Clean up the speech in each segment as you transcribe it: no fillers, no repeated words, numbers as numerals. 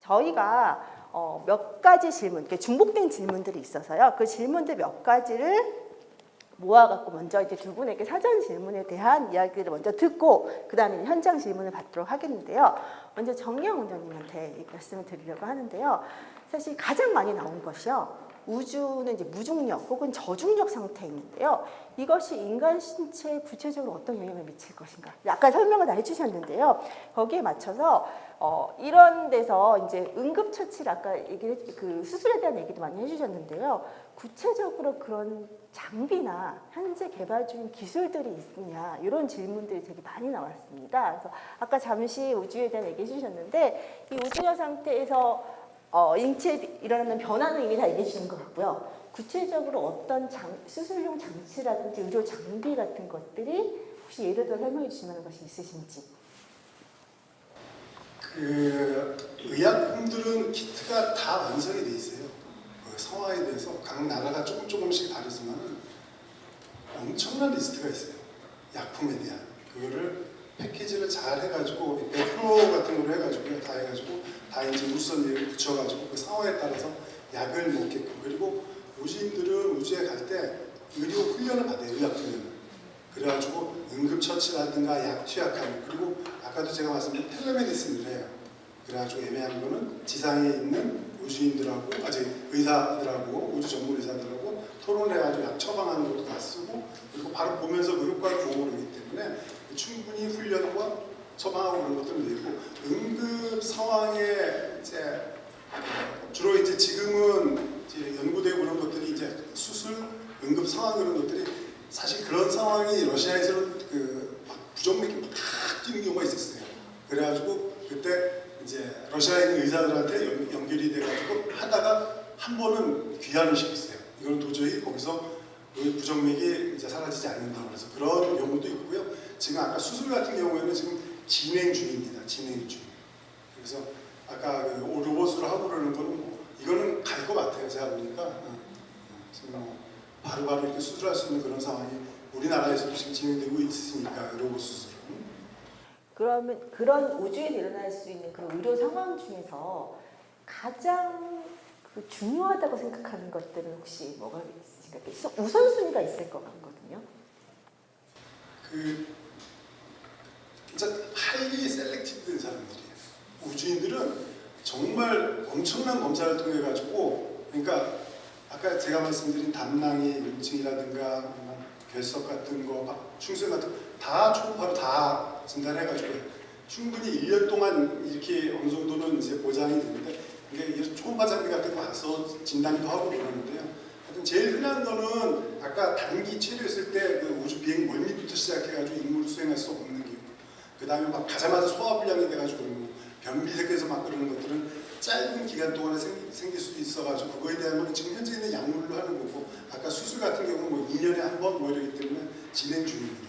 저희가 몇 가지 질문, 이렇게 중복된 질문들이 있어서요. 그 질문들 몇 가지를 모아갖고 먼저 이제 두 분에게 사전 질문에 대한 이야기를 먼저 듣고 그 다음에 현장 질문을 받도록 하겠는데요. 먼저 정영 원장님한테 말씀을 드리려고 하는데요. 사실 가장 많이 나온 것이요. 우주는 이제 무중력 혹은 저중력 상태에 있는데요. 이것이 인간 신체에 구체적으로 어떤 영향을 미칠 것인가. 아까 설명을 다 해주셨는데요. 거기에 맞춰서 이런 데서 이제 응급처치를 아까 그 수술에 대한 얘기도 많이 해주셨는데요. 구체적으로 그런 장비나 현재 개발 중인 기술들이 있느냐 이런 질문들이 되게 많이 나왔습니다. 그래서 아까 잠시 우주에 대한 얘기 해주셨는데 이 우주력 상태에서 인체에 일어나는 변화는 이미 다 얘기해 주신 것 같고요. 구체적으로 어떤 수술용 장치라든지 의료 장비 같은 것들이 혹시 예를 들어 설명해 주실 만한 것이 있으신지. 그 의약품들은 키트가 다 완성이 돼 있어요. 그 상황에 대해서 각 나라가 조금씩 다르지만 엄청난 리스트가 있어요. 약품에 대한 그거를 패키지를 잘 해가지고 100% 같은 걸 해가지고 다 해가지고 다 이제 우선을 붙여가지고 그 상황에 따라서 약을 먹게끔 그리고 우주인들은 우주에 갈 때 의료 훈련을 받아요. 의학 훈련을. 그래가지고 응급처치라든가 약 취약함 그리고 아까도 제가 말씀드린 텔레메디슨을 해요. 그래가지고 애매한 거는 지상에 있는 우주인들하고 아직 의사들하고 우주 전문 의사들하고 토론을 해가지고 약 처방하는 것도 다 쓰고 그리고 바로 보면서 그 효과를 보고 그러기 때문에 충분히 훈련과 처방하고 그런 것들은 되고 응급 상황에 이제 주로 이제 지금은 이제 연구되고 그런 것들이 이제 수술 응급 상황 그런 것들이 사실 그런 상황이 러시아에서는 그 부정맥이 막 뛰는 경우가 있었어요. 그래가지고 그때 이제 러시아에 있는 의사들한테 연결이 돼가지고 하다가 한 번은 귀환을 시켰어요. 이건 도저히 거기서 부정맥이 이제 사라지지 않는다 그래서 그런 경우도 있고요. 지금 아까 수술 같은 경우에는 지금 진행 중입니다. 진행 중. 그래서 아까 그 로봇으로 하고 그러는 거는 뭐 이거는 갈 것 같아요. 제가 보니까 지금 뭐 바로바로 이렇게 수술할 수 있는 그런 상황이 우리나라에서도 지금 진행되고 있으니까 로봇 수술은. 그러면 그런 우주에서 일어날 수 있는 그런 의료 상황 중에서 가장 중요하다고 생각하는 것들은 혹시 뭐가 있으실까요? 우선순위가 있을 것 같거든요. 진짜 하이리 셀렉티브된 사람들이에요. 우주인들은 정말 엄청난 검사를 통해 가지고 그러니까 아까 제가 말씀드린 담낭이 염증이라든가 결석 같은 거, 충성 같은 거 다 초음파로 다 진단해가지고 충분히 1년 동안 이렇게 어느 정도는 이제 보장이 되는데 이게 초음파 장비 같은 거 와서 진단도 하고 그러는데요. 하여튼 제일 흔한 거는 아까 단기 치료했을 때 그 우주 비행 멀미부터 시작해가지고 임무를 수행할 수 없는 경우. 그 다음에 막 가자마자 소화불량이 돼가지고 그러는 거. 변비색해서 막 그러는 것들은 짧은 기간 동안에 생길 수도 있어가지고 그거에 대한 거는 지금 현재 있는 약물로 하는 거고 아까 수술 같은 경우는 뭐 2년에 한 번 뭐 이러기 때문에 진행 중입니다.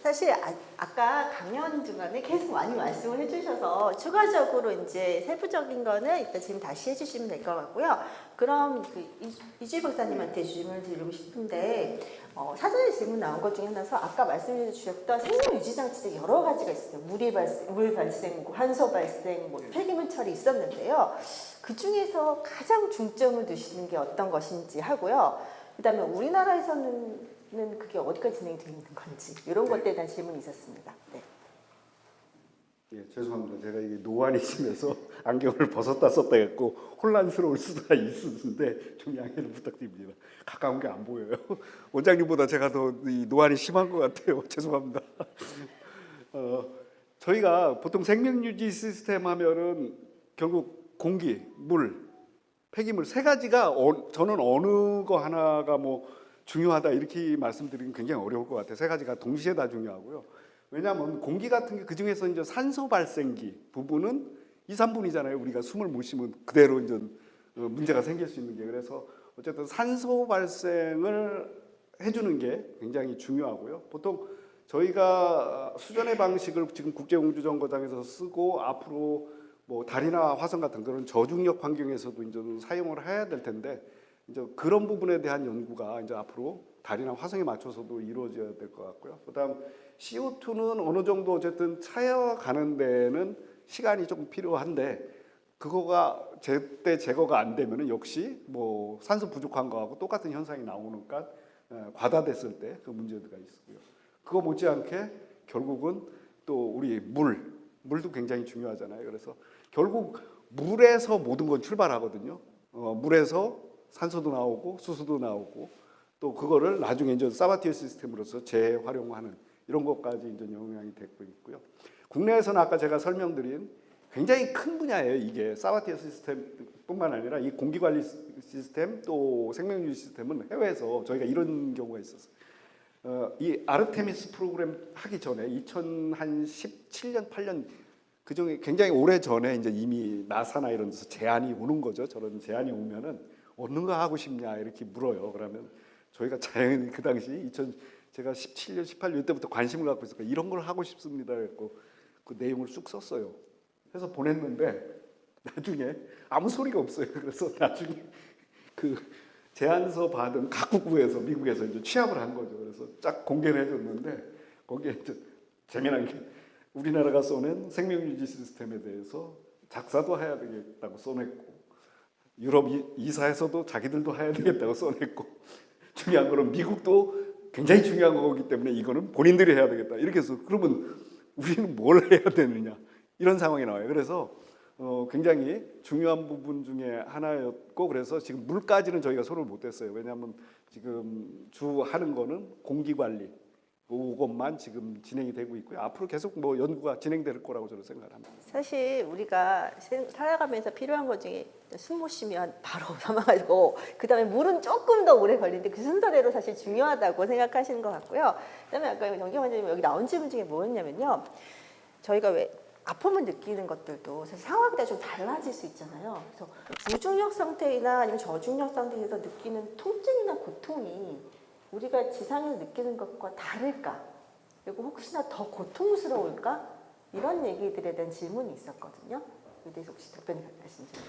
사실 아까 강연 중간에 계속 많이 말씀을 해주셔서 추가적으로 이제 세부적인 거는 일단 지금 다시 해주시면 될 것 같고요. 그럼 이주희 박사님한테 질문을 드리고 싶은데 사전에 질문 나온 것 중에 하나서 아까 말씀해 주셨던 생명 유지 장치들 여러 가지가 있어요. 물 발생, 환소 발생, 폐기물 처리 있었는데요. 그 중에서 가장 중점을 두시는 게 어떤 것인지 하고요. 그다음에 우리나라에서는 그게 어디까지 진행이 되어 있는 건지 이런 것들에 대한 질문이 있었습니다. 네. 예, 죄송합니다. 제가 이게 노안이 심해서 안경을 벗었다 썼다 했고 혼란스러울 수가 있었는데 좀 양해를 부탁드립니다. 가까운 게 안 보여요. 원장님보다 제가 더 이 노안이 심한 것 같아요. 죄송합니다. 저희가 보통 생명유지 시스템 하면은 결국 공기, 물, 폐기물 세 가지가 저는 어느 거 하나가 뭐 중요하다 이렇게 말씀드리긴 굉장히 어려울 것 같아요. 세 가지가 동시에 다 중요하고요. 왜냐하면 공기 같은 게 그 중에서 이제 산소 발생기 부분은 2, 3분이잖아요. 우리가 숨을 못 쉬면 그대로 이제 문제가 생길 수 있는 게 그래서 어쨌든 산소 발생을 해주는 게 굉장히 중요하고요. 보통 저희가 수전의 방식을 지금 국제우주정거장에서 쓰고 앞으로 뭐 달이나 화성 같은 그런 저중력 환경에서도 이제 사용을 해야 될 텐데 이제 그런 부분에 대한 연구가 이제 앞으로 달이나 화성에 맞춰서도 이루어져야 될 것 같고요. 그다음 CO2는 어느 정도 어쨌든 차여가는 데는 시간이 조금 필요한데 그거가 제때 제거가 안 되면은 역시 뭐 산소 부족한 거하고 똑같은 현상이 나오니까 과다됐을 때 그 문제가 있고요. 그거 못지않게 결국은 또 우리 물도 굉장히 중요하잖아요. 그래서 결국 물에서 모든 건 출발하거든요. 물에서 산소도 나오고 수소도 나오고 또 그거를 나중에 이제 사바티어 시스템으로서 재활용하는 이런 것까지 이제 영향이 되고 있고요. 국내에서는 아까 제가 설명드린 굉장히 큰 분야예요. 이게 사바티어 시스템뿐만 아니라 이 공기관리 시스템 또 생명유지 시스템은 해외에서 저희가 이런 경우가 있었어요. 이 아르테미스 프로그램 하기 전에 2017년 8년 그중에 굉장히 오래 전에 이제 이미 나사나 이런 데서 제안이 오는 거죠. 저런 제안이 오면은 어느 거 하고 싶냐 이렇게 물어요. 그러면 저희가 자연히 그 당시 제가 17년 18년 이때부터 관심을 갖고 있었고 이런 걸 하고 싶습니다. 그랬고 그 내용을 쑥 썼어요. 해서 보냈는데 나중에 아무 소리가 없어요. 그래서 나중에 그 제안서 받은 각국부에서 미국에서 이제 취합을 한 거죠. 그래서 쫙 공개를 해줬는데 거기에 이제 재미난 게 우리나라가 써낸 생명유지 시스템에 대해서 작사도 해야 되겠다고 써냈고 유럽 이사에서도 자기들도 해야 되겠다고 써냈고 중요한 거는 미국도 굉장히 중요한 거기 때문에 이거는 본인들이 해야 되겠다 이렇게 해서 그러면 우리는 뭘 해야 되느냐 이런 상황이 나와요. 그래서 굉장히 중요한 부분 중에 하나였고 그래서 지금 물까지는 저희가 손을 못 댔어요. 왜냐하면 지금 주 하는 거는 공기관리 그것만 지금 진행이 되고 있고요. 앞으로 계속 뭐 연구가 진행될 거라고 저는 생각합니다. 사실 우리가 살아가면서 필요한 것 중에 숨 못 쉬면 바로 사망하고 그다음에 물은 조금 더 오래 걸리는데 그 순서대로 사실 중요하다고 생각하시는 것 같고요. 그다음에 아까 정경 원장님 여기 나온 질문 중에 뭐였냐면요. 저희가 왜 아픔을 느끼는 것들도 사실 상황에 따라 좀 달라질 수 있잖아요. 그래서 무중력 상태이나 아니면 저중력 상태에서 느끼는 통증이나 고통이 우리가 지상에서 느끼는 것과 다를까? 그리고 혹시나 더 고통스러울까? 이런 얘기들에 대한 질문이 있었거든요. 이 대해서 혹시 답변 하시는지.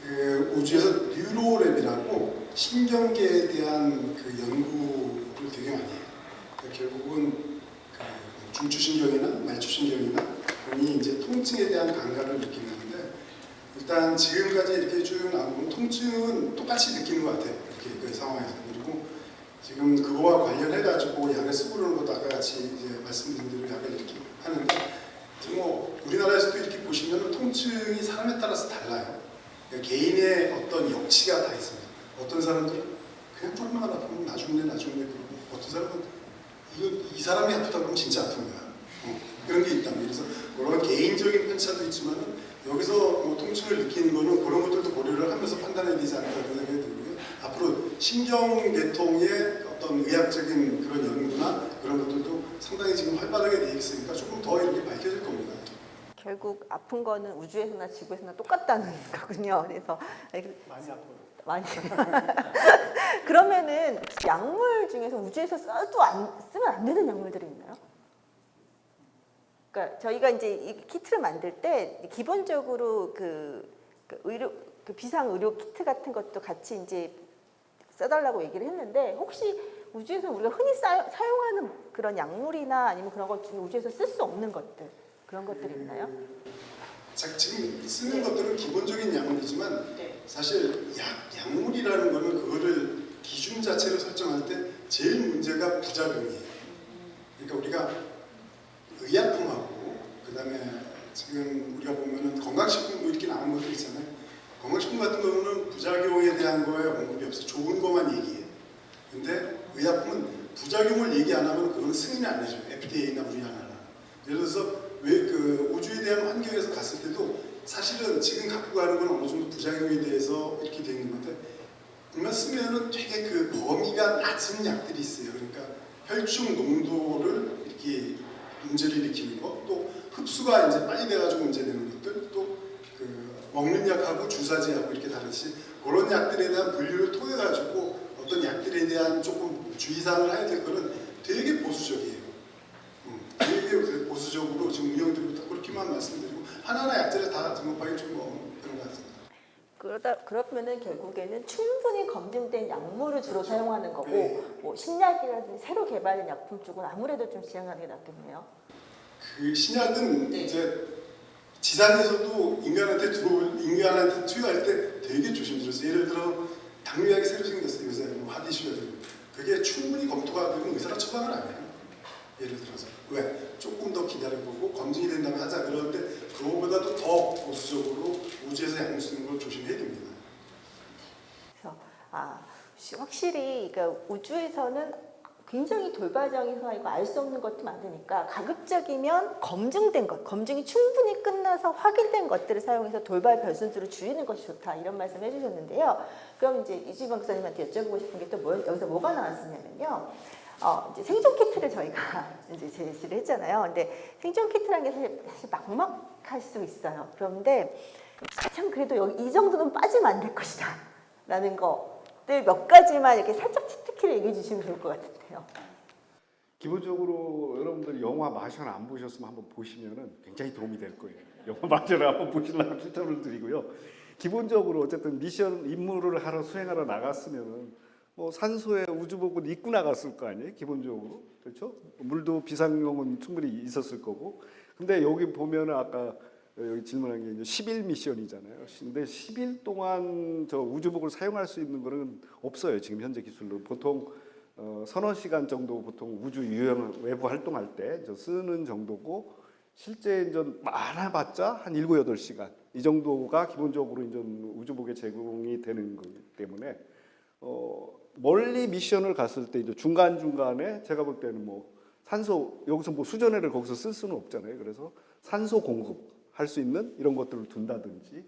그 우주에서 뉴로랩이라고 신경계에 대한 그 연구를 되게 많이 해요. 그러니까 결국은 그 중추신경이나 말초신경이나 본인이 이제 통증에 대한 감각을 느끼는 건데 일단 지금까지 이렇게 쭉 나오면 통증은 똑같이 느끼는 것 같아요. 이렇게 그 상황에서. 그리고 지금 그거와 관련해가지고 약을 쓰고 그러는 것도 아까 같이 이제 말씀드린 대로 약을 이렇게 하는데 뭐 우리나라에서도 이렇게 보시면 통증이 사람에 따라서 달라요. 그러니까 개인의 어떤 역치가 다 있습니다. 어떤 사람들은 그냥 조금만 아프면 나중에 그러고 어떤 사람은 이 사람이 아프다 그러면 진짜 아픈 거야. 그런 게 있다. 그래서 그런 개인적인 편차도 있지만 여기서 뭐 통증을 느끼는 거는 그런 것들도 고려를 하면서 판단해야 되지 않을까 그런 생각이 들고요. 앞으로 신경계통의 어떤 의학적인 그런 연구나 그런 것들도 상당히 지금 활발하게 돼 있으니까 조금 더 이렇게 밝혀질 겁니다. 결국 아픈 거는 우주에서나 지구에서나 똑같다는 거군요. 그래서 많이 아파요. 많이 그러면은 약물 중에서 우주에서 쓰면 안 되는 약물들이 있나요? 그러니까 저희가 이제 이 키트를 만들 때 기본적으로 그 의료 그 비상 의료 키트 같은 것도 같이 이제 써달라고 얘기를 했는데 혹시 우주에서 우리가 흔히 사용하는 그런 약물이나 아니면 그런 것 중에 우주에서 쓸 수 없는 것들 그런 것들이 있나요? 지금 쓰는 것들은 기본적인 약물이지만 사실 약물이라는 거는 그거를 기준 자체를 설정할 때 제일 문제가 부작용이에요. 그러니까 우리가 의약품하고 그다음에 지금 우리가 보면은 건강식품 이렇게 나온 것들 있잖아요. 건강식품 같은 경우는 부작용에 대한 거에 언급이 없어요. 좋은 것만 얘기해요. 근데 의약품은 부작용을 얘기 안 하면 그건 승인이 안 되죠. FDA나 우리나라나. 예를 들어서 왜 그 우주에 대한 환경에서 갔을 때도 사실은 지금 갖고 가는 건 어느 정도 부작용에 대해서 이렇게 되어 있는 건데 그러면 쓰면은 되게 그 범위가 낮은 약들이 있어요. 그러니까 혈중 농도를 이렇게 문제를 일으키는 것, 또 흡수가 이제 빨리 돼가지고 문제되는 것들, 또 그 먹는 약하고 주사제하고 이렇게 다르듯이 그런 약들에 대한 분류를 통해가지고 어떤 약들에 대한 조금 주의사항을 해야 될 거는 되게 보수적이에요. 되게 보수적으로 지금 운영들부터 그렇게만 말씀드리고 하나하나 약들을 다 등록하기 좀 그런 것 같습니다. 그러면은 결국에는 충분히 검증된 약물을 주로 사용하는 거고 네. 뭐 신약이라든지 새로 개발된 약품 쪽은 아무래도 좀 지양하는 게 낫겠네요. 그 신약은 네. 이제 지상에서도 인간한테 투여할 때 되게 조심스러워요. 예를 들어 당뇨약이 새로 생겼어요. 요새 뭐 핫이슈가 되고 그게 충분히 검토가 되면 의사가 처방을 안 해요. 예를 들어서 왜? 조금 더 기다려보고 검증이 된다면 하자. 그러는데 그거보다도 더 보수적으로 우주에서 약물 쓰는 걸 조심해야 됩니다. 그래서 확실히 그러니까 우주에서는 굉장히 돌발적인 상황이고 알 수 없는 것도 많으니까 가급적이면 검증된 것, 검증이 충분히 끝나서 확인된 것들을 사용해서 돌발 변수들을 줄이는 것이 좋다 이런 말씀 해주셨는데요. 그럼 이제 이주방 박사님한테 여쭤보고 싶은 게 또 여기서 뭐가 나왔었냐면요. 이제 생존 키트를 저희가 이제 제시를 했잖아요. 근데 생존 키트라는 게 사실 막막할 수 있어요. 그런데 가장 그래도 여기 이 정도는 빠지면 안 될 것이다 라는 것들 몇 가지만 이렇게 살짝 치트키를 얘기해 주시면 좋을 것 같은데요. 기본적으로 여러분들 영화 마션 안 보셨으면 한번 보시면은 굉장히 도움이 될 거예요. 영화 마션을 한번 보시려고 추천을 드리고요. 기본적으로 어쨌든 미션 임무를 수행하러 나갔으면은 뭐 산소에 우주복을 입고 나갔을 거 아니에요. 기본적으로 그렇죠. 물도 비상용은 충분히 있었을 거고. 근데 여기 보면은 아까 여기 질문한 게 이제 10일 미션이잖아요. 근데 10일 동안 저 우주복을 사용할 수 있는 거는 없어요. 지금 현재 기술로 보통 서너 시간 정도 보통 우주 유형 외부 활동할 때 쓰는 정도고 실제 이제 많아봤자 한 7, 8시간 이 정도가 기본적으로 이제 우주복에 제공이 되는 거기 때문에 멀리 미션을 갔을 때 이제 중간중간에 제가 볼 때는 뭐 산소 여기서 뭐 수전해를 거기서 쓸 수는 없잖아요. 그래서 산소 공급할 수 있는 이런 것들을 둔다든지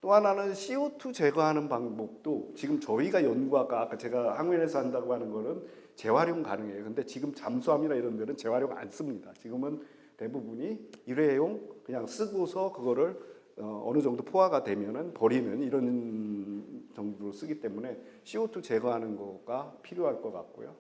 또 하나는 CO2 제거하는 방법도 지금 저희가 아까 제가 항공에서 한다고 하는 거는 재활용 가능해요. 근데 지금 잠수함이나 이런 데는 재활용 안 씁니다. 지금은 대부분이 일회용 그냥 쓰고서 그거를 어느 정도 포화가 되면은 버리는 이런 정도로 쓰기 때문에 CO2 제거하는 거가 필요할 것 같고요.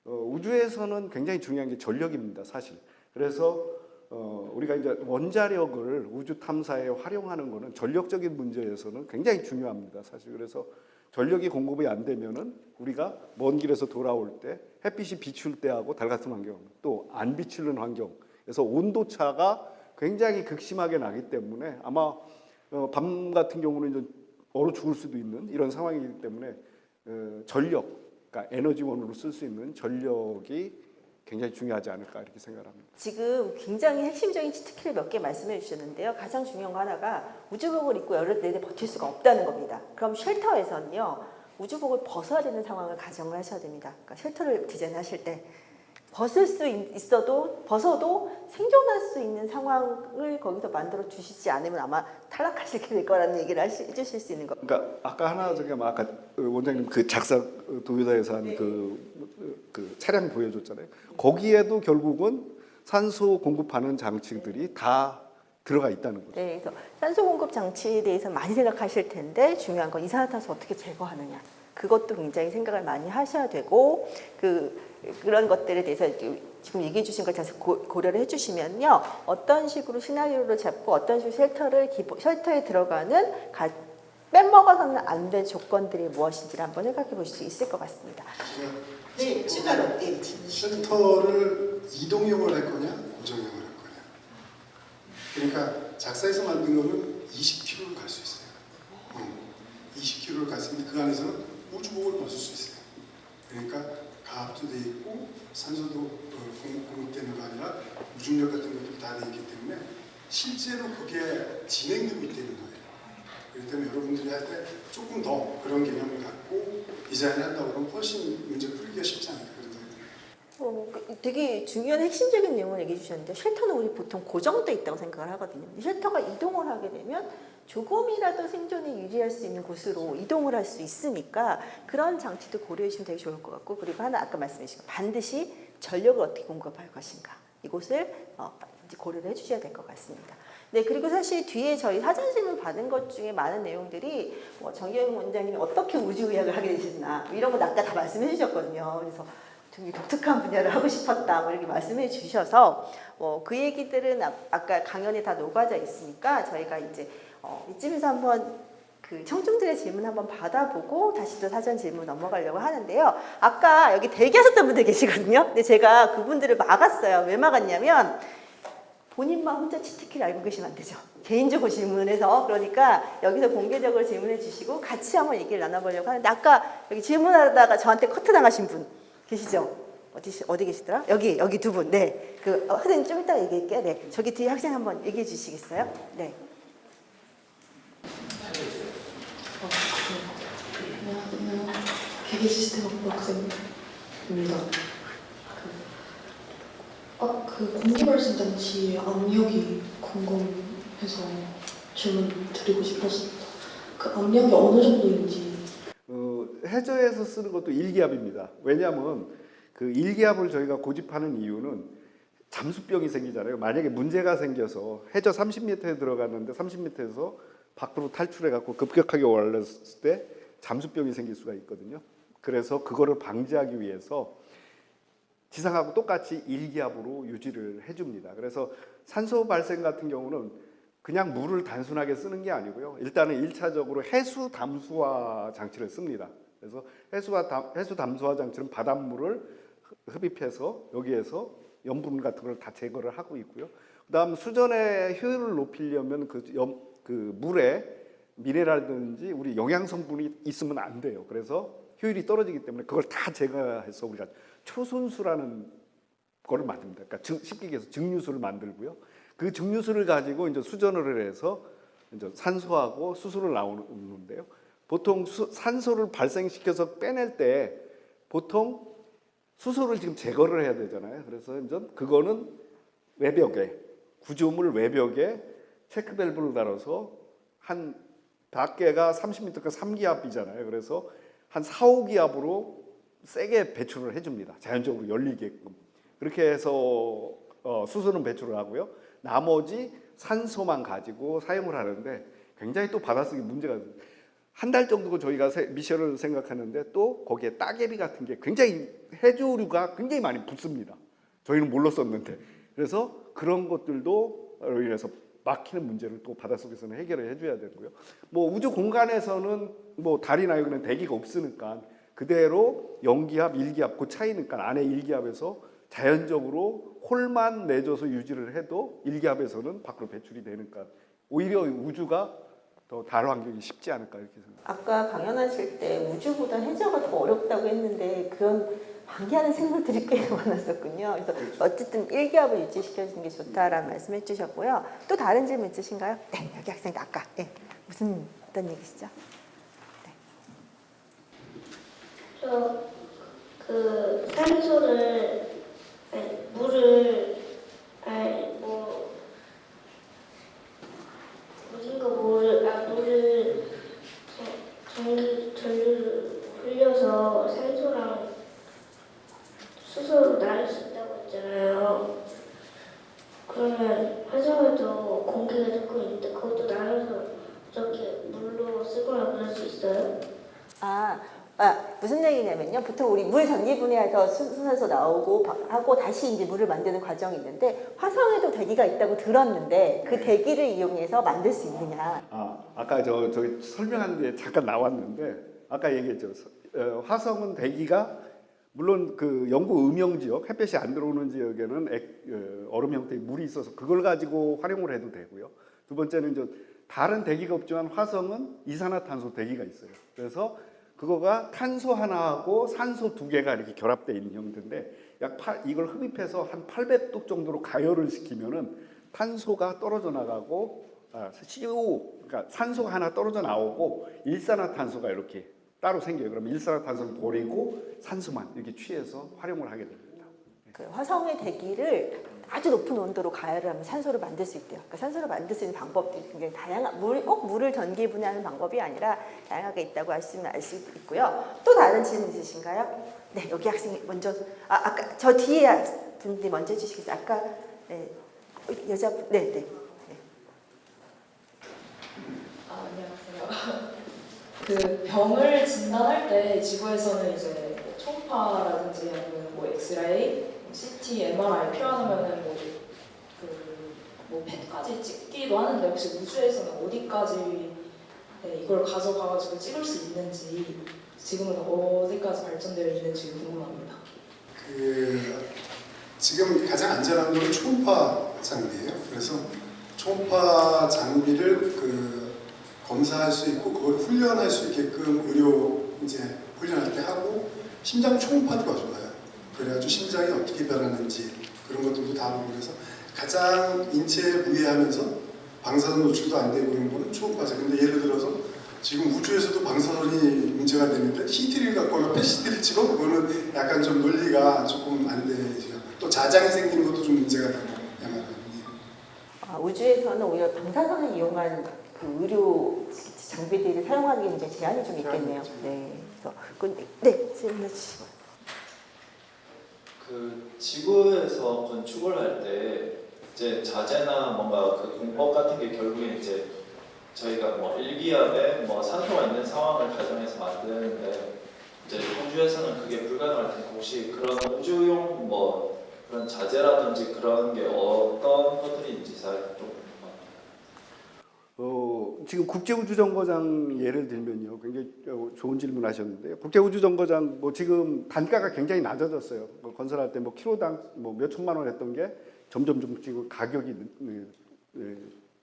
우주에서는 굉장히 중요한 게 전력입니다, 사실. 그래서 우리가 이제 원자력을 우주 탐사에 활용하는 거는 전력적인 문제에서는 굉장히 중요합니다, 사실. 그래서 전력이 공급이 안 되면은 우리가 먼 길에서 돌아올 때 햇빛이 비출 때하고 달 같은 환경, 또 안 비추는 환경, 그래서 온도 차가 굉장히 극심하게 나기 때문에 아마 밤 같은 경우는 이제 얼어 죽을 수도 있는 이런 상황이기 때문에 전력, 그러니까 에너지원으로 쓸 수 있는 전력이 굉장히 중요하지 않을까 이렇게 생각합니다. 지금 굉장히 핵심적인 치트키를 몇 개 말씀해 주셨는데요. 가장 중요한 거 하나가 우주복을 입고 열흘 내내 버틸 수가 없다는 겁니다. 그럼 쉘터에서는요. 우주복을 벗어야 되는 상황을 가정을 하셔야 됩니다. 그러니까 쉘터를 디자인하실 때 벗을 수 있어도 벗어도 생존할 수 있는 상황을 거기서 만들어 주시지 않으면 아마 탈락하시게 될 거라는 얘기를 해주실 수 있는 거. 그러니까 아까 하나 아까 원장님 그 작사 도요다에서 한 그 차량 보여줬잖아요. 거기에도 결국은 산소 공급하는 장치들이 다 들어가 있다는 거죠. 네, 그래서 산소 공급 장치에 대해서 많이 생각하실 텐데 중요한 건 이산화탄소 어떻게 제거하느냐. 그것도 굉장히 생각을 많이 하셔야 되고 그런 것들에 대해서 지금 얘기해 주신 걸 다시 고려를 해주시면요. 어떤 식으로 시나리오를 잡고 어떤 식으로 쉘터에 들어가는 빼먹어서는 안 될 조건들이 무엇인지를 한번 생각해 보실 수 있을 것 같습니다. 네, 추가로 쉘터를 이동형을 할 거냐, 고정형을 할 거냐. 그러니까 작사에서 만든 거는 20km를 갈 수 있어요. 20km를 갔으면 그 안에서는 우주복을 벗을 수 있어요. 그러니까 가압도 돼 있고 산소도 공급되는 거 아니라 무중력 같은 것도 다 돼 있기 때문에 실제로 그게 진행되고 있다는 거예요. 그렇기 때문에 여러분들이 할 때 조금 더 그런 개념을 갖고 디자인한다고 하면 훨씬 문제 풀기가 쉽지 않을까 그런데. 되게 중요한 핵심적인 내용을 얘기해 주셨는데 쉘터는 우리 보통 고정돼 있다고 생각을 하거든요. 쉘터가 이동을 하게 되면 조금이라도 생존에 유리할 수 있는 곳으로 이동을 할 수 있으니까 그런 장치도 고려해 주시면 되게 좋을 것 같고 그리고 하나 아까 말씀해 주신 반드시 전력을 어떻게 공급할 것인가 이곳을 고려를 해주셔야 될 것 같습니다. 네, 그리고 사실 뒤에 저희 사전 질문 받은 것 중에 많은 내용들이 정기영 원장님이 어떻게 우주의학을 하게 되셨나 이런 거 아까 다 말씀해 주셨거든요. 그래서 되게 독특한 분야를 하고 싶었다 이렇게 말씀해 주셔서 그 얘기들은 아까 강연에 다 녹아져 있으니까 저희가 이제 이쯤에서 한번 그 청중들의 질문 한번 받아보고 다시 또 사전 질문 넘어가려고 하는데요. 아까 여기 대기하셨던 분들 계시거든요. 근데 제가 그분들을 막았어요. 왜 막았냐면 본인만 혼자 치트키를 알고 계시면 안 되죠. 개인적으로 질문해서 그러니까 여기서 공개적으로 질문해 주시고 같이 한번 얘기를 나눠보려고 하는데 아까 여기 질문하다가 저한테 커트 당하신 분 계시죠? 어디 계시더라? 여기 두 분. 네. 선생님 좀 이따가 얘기할게요. 네. 저기 뒤에 학생 한번 얘기해 주시겠어요? 네. 안녕하세요. 기계 시스템 학부 학생입니다. 그 공기 발생 장치의 압력이 궁금해서 질문 드리고 싶었습니다. 그 압력이 어느 정도인지. 해저에서 쓰는 것도 일기압입니다. 왜냐하면 그 일기압을 저희가 고집하는 이유는 잠수병이 생기잖아요. 만약에 문제가 생겨서 해저 30m에 들어갔는데 30m에서 밖으로 탈출해갖고 급격하게 올랐을 때 잠수병이 생길 수가 있거든요. 그래서 그거를 방지하기 위해서 지상하고 똑같이 일기압으로 유지를 해줍니다. 그래서 산소 발생 같은 경우는 그냥 물을 단순하게 쓰는 게 아니고요. 일단은 1차적으로 해수 담수화 장치를 씁니다. 그래서 해수 담수화 장치는 바닷물을 흡입해서 여기에서 염분 같은 걸 다 제거를 하고 있고요. 그다음 수전의 효율을 높이려면 그 물에 미네랄든지 우리 영양 성분이 있으면 안 돼요. 그래서 효율이 떨어지기 때문에 그걸 다 제거해서 우리가 초순수라는 거를 만듭니다. 그러니까 쉽게 얘기해서 증류수를 만들고요. 그 증류수를 가지고 이제 수전을 해서 이제 산소하고 수소를 나오는데요. 보통 산소를 발생시켜서 빼낼 때 보통 수소를 지금 제거를 해야 되잖아요. 그래서 이제 그거는 외벽에 구조물 외벽에 체크밸브를 달아서 한 밖에가 30m가 3기압이잖아요. 그래서 한 4, 5기압으로 세게 배출을 해줍니다. 자연적으로 열리게끔. 그렇게 해서 수소는 배출을 하고요. 나머지 산소만 가지고 사용을 하는데 굉장히 또 받아쓰기 문제가 한 달 정도 저희가 미션을 생각하는데 또 거기에 따개비 같은 게 굉장히 해조류가 굉장히 많이 붙습니다. 저희는 몰랐었는데. 그래서 그런 것들도 인해서 막히는 문제를 또 바닷속에서는 해결을 해줘야 되고요. 뭐 우주 공간에서는 뭐 달이나 여기는 대기가 없으니까 그대로 영기압, 일기압 그 차이니까 안에 일기압에서 자연적으로 홀만 내줘서 유지를 해도 일기압에서는 밖으로 배출이 되니까 오히려 우주가 더 달 환경이 쉽지 않을까 이렇게 생각합니다. 아까 강연하실 때 우주보다 해저가 더 어렵다고 했는데 그런 방해하는 생물들이 꽤 많았었군요. 그래서 어쨌든 일기압을 유지시켜주는 게 좋다라는 말씀해 주셨고요. 또 다른 질문 있으신가요? 네, 여기 학생 아까 무슨 어떤 얘기시죠? 그 산소를 물을 물을 전류를 흘려서 산소랑 수소로 나눌 수 있다고 했잖아요. 그러면 화성에도 공기가 조금 있는데 그것도 나눠서 저기 물로 쓰거나 그럴 수 있어요? 무슨 얘기냐면요. 보통 우리 물 전기 분해해서 수산소 나오고 하고 다시 이제 물을 만드는 과정이 있는데 화성에도 대기가 있다고 들었는데 그 대기를 이용해서 만들 수 있느냐. 아까 저기 설명한 게 잠깐 나왔는데 아까 얘기했죠. 화성은 대기가 물론 그 영구 음영 지역, 햇볕이 안 들어오는 지역에는 얼음 형태의 물이 있어서 그걸 가지고 활용을 해도 되고요. 두 번째는 이제 다른 대기가 없지만 화성은 이산화탄소 대기가 있어요. 그래서 그거가 탄소 하나하고 산소 두 개가 이렇게 결합되어 있는 형태인데 이걸 흡입해서 한 800도 정도로 가열을 시키면은 탄소가 떨어져 나가고 CO 그러니까 산소가 하나 떨어져 나오고 일산화탄소가 이렇게 따로 생겨요. 그럼 일산화탄소를 버리고 산소만 이렇게 취해서 활용을 하게 됩니다. 그 화성의 대기를 아주 높은 온도로 가열을 하면 산소를 만들 수 있대요. 그러니까 산소를 만들 수 있는 방법들이 굉장히 다양한 꼭 물을 전기 분해하는 방법이 아니라 다양하게 있다고 알 수 있고요. 또 다른 질문 있으신가요? 네, 여기 학생이 먼저 아까 저 뒤에 분들이 먼저 해주시겠어요? 아까 여자분 네. 안녕하세요. 그 병을 진단할 때 지구에서는 이제 초음파라든지 아니면 뭐 엑스레이, CT, MRI 필요하면은 뭐 펫까지 찍기도 하는데 혹시 우주에서는 어디까지 이걸 가져가가지고 찍을 수 있는지 지금은 어디까지 발전되어 있는지 궁금합니다. 지금 가장 안전한 건 초음파 장비예요. 그래서 초음파 장비를 검사할 수 있고 그걸 훈련할 수 있게끔 의료 이제 훈련할 때 하고 심장 초음파도 봐줘요. 그래가지고 심장이 어떻게 변하는지 그런 것들도 다 보고 그래서 가장 인체에 무해하면서 방사선 노출도 안 되고 이런 거는 초음파죠. 근데 예를 들어서 지금 우주에서도 방사선이 문제가 되는데 CT를 갖고 오면 PCT를 찍어 그거는 약간 좀 논리가 조금 안 되죠. 또 자장이 생기는 것도 좀 문제가 되고 우주에서는 오히려 방사선을 이용한 그 의료 장비들을 사용하기에 이제 제한이 좀 있겠네요. 네. 그래서 네, 질문해 주시고요. 그 지구에서 건축을 할 때 이제 자재나 뭔가 그 공법 같은 게 결국에 이제 저희가 뭐 일기압에 뭐 산소가 있는 상황을 가정해서 만드는데 이제 우주에서는 그게 불가능할 텐데 혹시 그런 우주용 뭐 그런 자재라든지 그런 게 어떤 것들이 있는지 좀 지금 국제우주정거장 예를 들면요, 굉장히 좋은 질문하셨는데요. 국제우주정거장 뭐 지금 단가가 굉장히 낮아졌어요. 뭐 건설할 때 뭐 킬로당 뭐 몇 천만 원 했던 게 점점 지금 가격이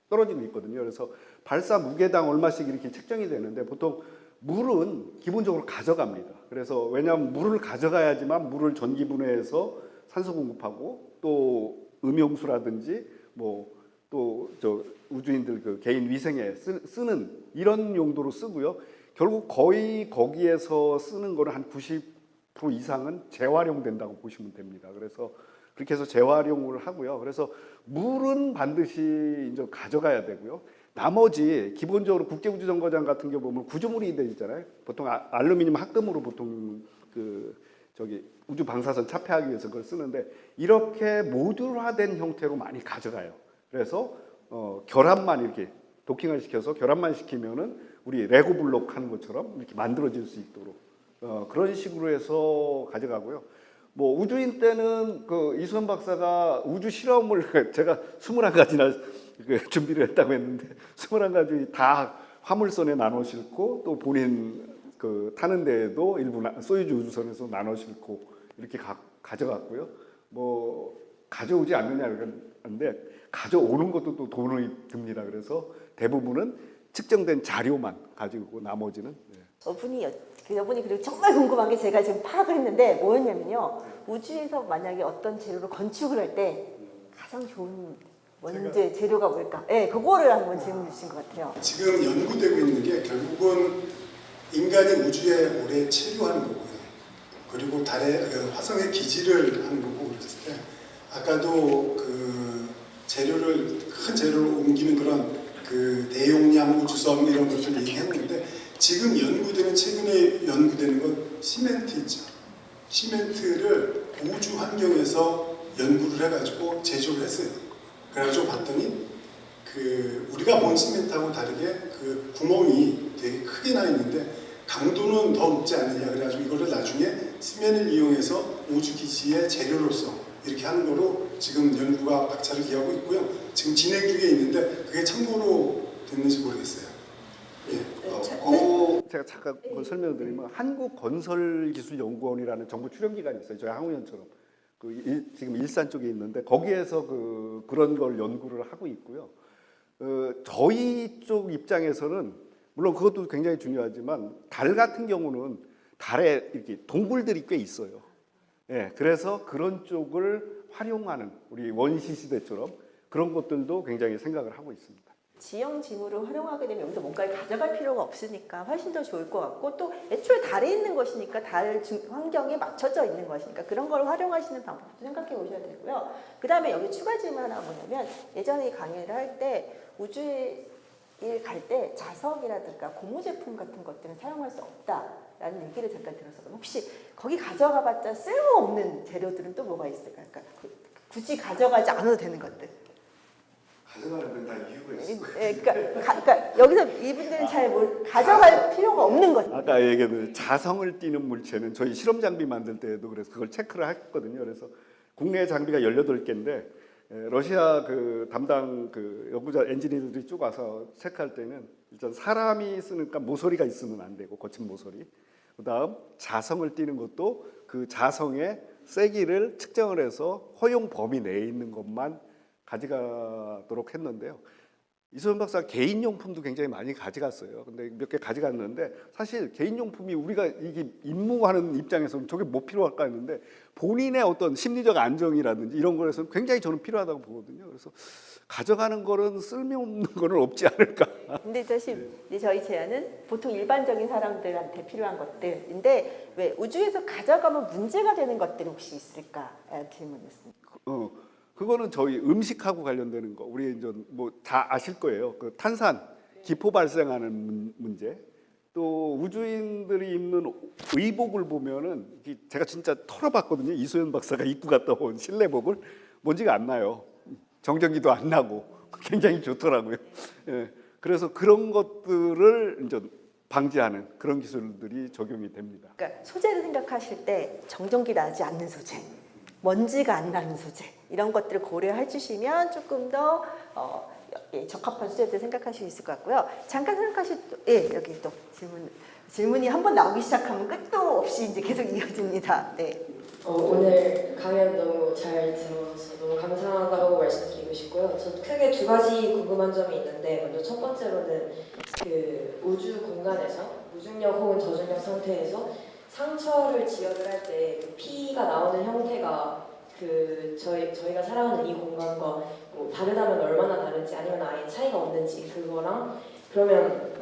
떨어지고 있거든요. 그래서 발사 무게당 얼마씩 이렇게 책정이 되는데 보통 물은 기본적으로 가져갑니다. 그래서 왜냐하면 물을 가져가야지만 물을 전기분해해서 산소 공급하고 또 음용수라든지 뭐 또 저 우주인들 그 개인 위생에 쓰는 이런 용도로 쓰고요. 결국 거의 거기에서 쓰는 거는 한 90% 이상은 재활용된다고 보시면 됩니다. 그래서 그렇게 해서 재활용을 하고요. 그래서 물은 반드시 이제 가져가야 되고요. 나머지 기본적으로 국제우주정거장 같은 경우 보면 구조물이 돼 있잖아요. 보통 알루미늄 합금으로 보통 우주 방사선 차폐하기 위해서 그걸 쓰는데 이렇게 모듈화된 형태로 많이 가져가요. 그래서 결합만 이렇게 도킹을 시켜서 결합만 시키면은 우리 레고 블록 하는 것처럼 이렇게 만들어질 수 있도록 그런 식으로 해서 가져가고요. 뭐 우주인 때는 그 이수원 박사가 우주 실험을 제가 21가지나 준비를 했다고 했는데 21가지 다 화물선에 나눠 싣고 또 본인 그 타는 데에도 일부 소유주 우주선에서 나눠 싣고 이렇게 가져갔고요. 뭐 가져오지 않느냐 그러는데 가져오는 것도 또 돈이 듭니다. 그래서 대부분은 측정된 자료만 가지고 나머지는 여분이 그리고 정말 궁금한 게 제가 지금 파악을 했는데 뭐였냐면요. 우주에서 만약에 어떤 재료로 건축을 할 때 가장 좋은 원재 재료가 뭘까? 네, 그거를 한번 질문 주신 것 같아요. 지금 연구되고 있는 게 결국은 인간이 우주에 오래 체류하는 거고요. 그리고 달에 화성에 기지를 하는 거고 그랬을 때 아까도 큰 재료를 옮기는 그런 그 대용량 우주선 이런 것들 얘기했는데 지금 최근에 연구되는 건 시멘트 있죠. 시멘트를 우주 환경에서 연구를 해가지고 제조를 했어요. 그래가지고 봤더니 우리가 본 시멘트하고 다르게 그 구멍이 되게 크게 나 있는데 강도는 더 높지 않느냐 그래가지고 이거를 나중에 시멘을 이용해서 우주 기지의 재료로서 이렇게 하는 거로 지금 연구가 박차를 기하고 있고요. 지금 진행 중에 있는데 그게 참고로 됐는지 모르겠어요. 예. 제가 잠깐 설명을 드리면 한국건설기술연구원이라는 정부 출연기관이 있어요. 저희 항우연처럼 지금 일산 쪽에 있는데 거기에서 그런 걸 연구를 하고 있고요. 저희 쪽 입장에서는 물론 그것도 굉장히 중요하지만 달 같은 경우는 달에 이렇게 동굴들이 꽤 있어요. 예, 그래서 그런 쪽을 활용하는 우리 원시 시대처럼 그런 것들도 굉장히 생각을 하고 있습니다. 지형 지물을 활용하게 되면 여기서 뭔가를 가져갈 필요가 없으니까 훨씬 더 좋을 것 같고 또 애초에 달에 있는 것이니까 달 환경에 맞춰져 있는 것이니까 그런 걸 활용하시는 방법도 생각해 보셔야 되고요. 그 다음에 여기 추가 질문 하나 뭐냐면 예전에 이 강의를 할 때 우주에 갈 때 자석이라든가 고무 제품 같은 것들은 사용할 수 없다라는 얘기를 잠깐 들었어요. 혹시 거기 가져가봤자 쓸모없는 재료들은 또 뭐가 있을까요? 그러니까 굳이 가져가지 않아도 되는 것들. 가져가는 다 이유가 있어요. 그러니까 여기서 이분들은 잘 가져갈 필요가 없는 것. 아까 얘기한 자성을 띠는 물체는 저희 실험 장비 만들 때도 그래서 그걸 체크를 했거든요. 그래서 국내 장비가 18개인데 러시아 담당 연구자 엔지니어들이 쭉 와서 체크할 때는 일단 사람이 쓰니까 모서리가 있으면 안 되고 거친 모서리. 그다음 자성을 띠는 것도 그 자성의 세기를 측정을 해서 허용 범위 내에 있는 것만 가져가도록 했는데요. 이소연 박사 개인용품도 굉장히 많이 가져갔어요. 근데 몇 개 가져갔는데 사실 개인용품이 우리가 이게 임무하는 입장에서는 저게 뭐 필요할까 했는데 본인의 어떤 심리적 안정이라든지 이런 거에서는 굉장히 저는 필요하다고 보거든요. 그래서 가져가는 거는 쓸모없는 거는 없지 않을까. 근데 사실 이제 저희 제안은 보통 일반적인 사람들한테 필요한 것들인데 왜 우주에서 가져가면 문제가 되는 것들이 혹시 있을까 질문이었습니다. 그거는 저희 음식하고 관련되는 거. 우리 이제 뭐 다 아실 거예요. 그 탄산, 기포 발생하는 문제. 또 우주인들이 입는 의복을 보면은 제가 진짜 털어봤거든요. 이소연 박사가 입고 갔다 온 실내복을 먼지가 안 나요. 정전기도 안 나고 굉장히 좋더라고요. 예. 그래서 그런 것들을 이제 방지하는 그런 기술들이 적용이 됩니다. 그러니까 소재를 생각하실 때 정전기 나지 않는 소재, 먼지가 안 나는 소재 이런 것들을 고려해 주시면 조금 더 적합한 소재들 생각하실 수 있을 것 같고요. 잠깐 생각하실 여기 또 질문이 한번 나오기 시작하면 끝도 없이 이제 계속 이어집니다. 네. 오늘 강연 너무 잘 들어서 너무 감사하다고 말씀드리고 싶고요. 저 크게 두 가지 궁금한 점이 있는데 먼저 첫 번째로는 그 우주 공간에서 무중력 혹은 저중력 상태에서 상처를 지혈을 할 때 그 피가 나오는 형태가 그 저희가 살아가는 이 공간과 뭐 다르다면 얼마나 다른지 아니면 아예 차이가 없는지 그거랑 그러면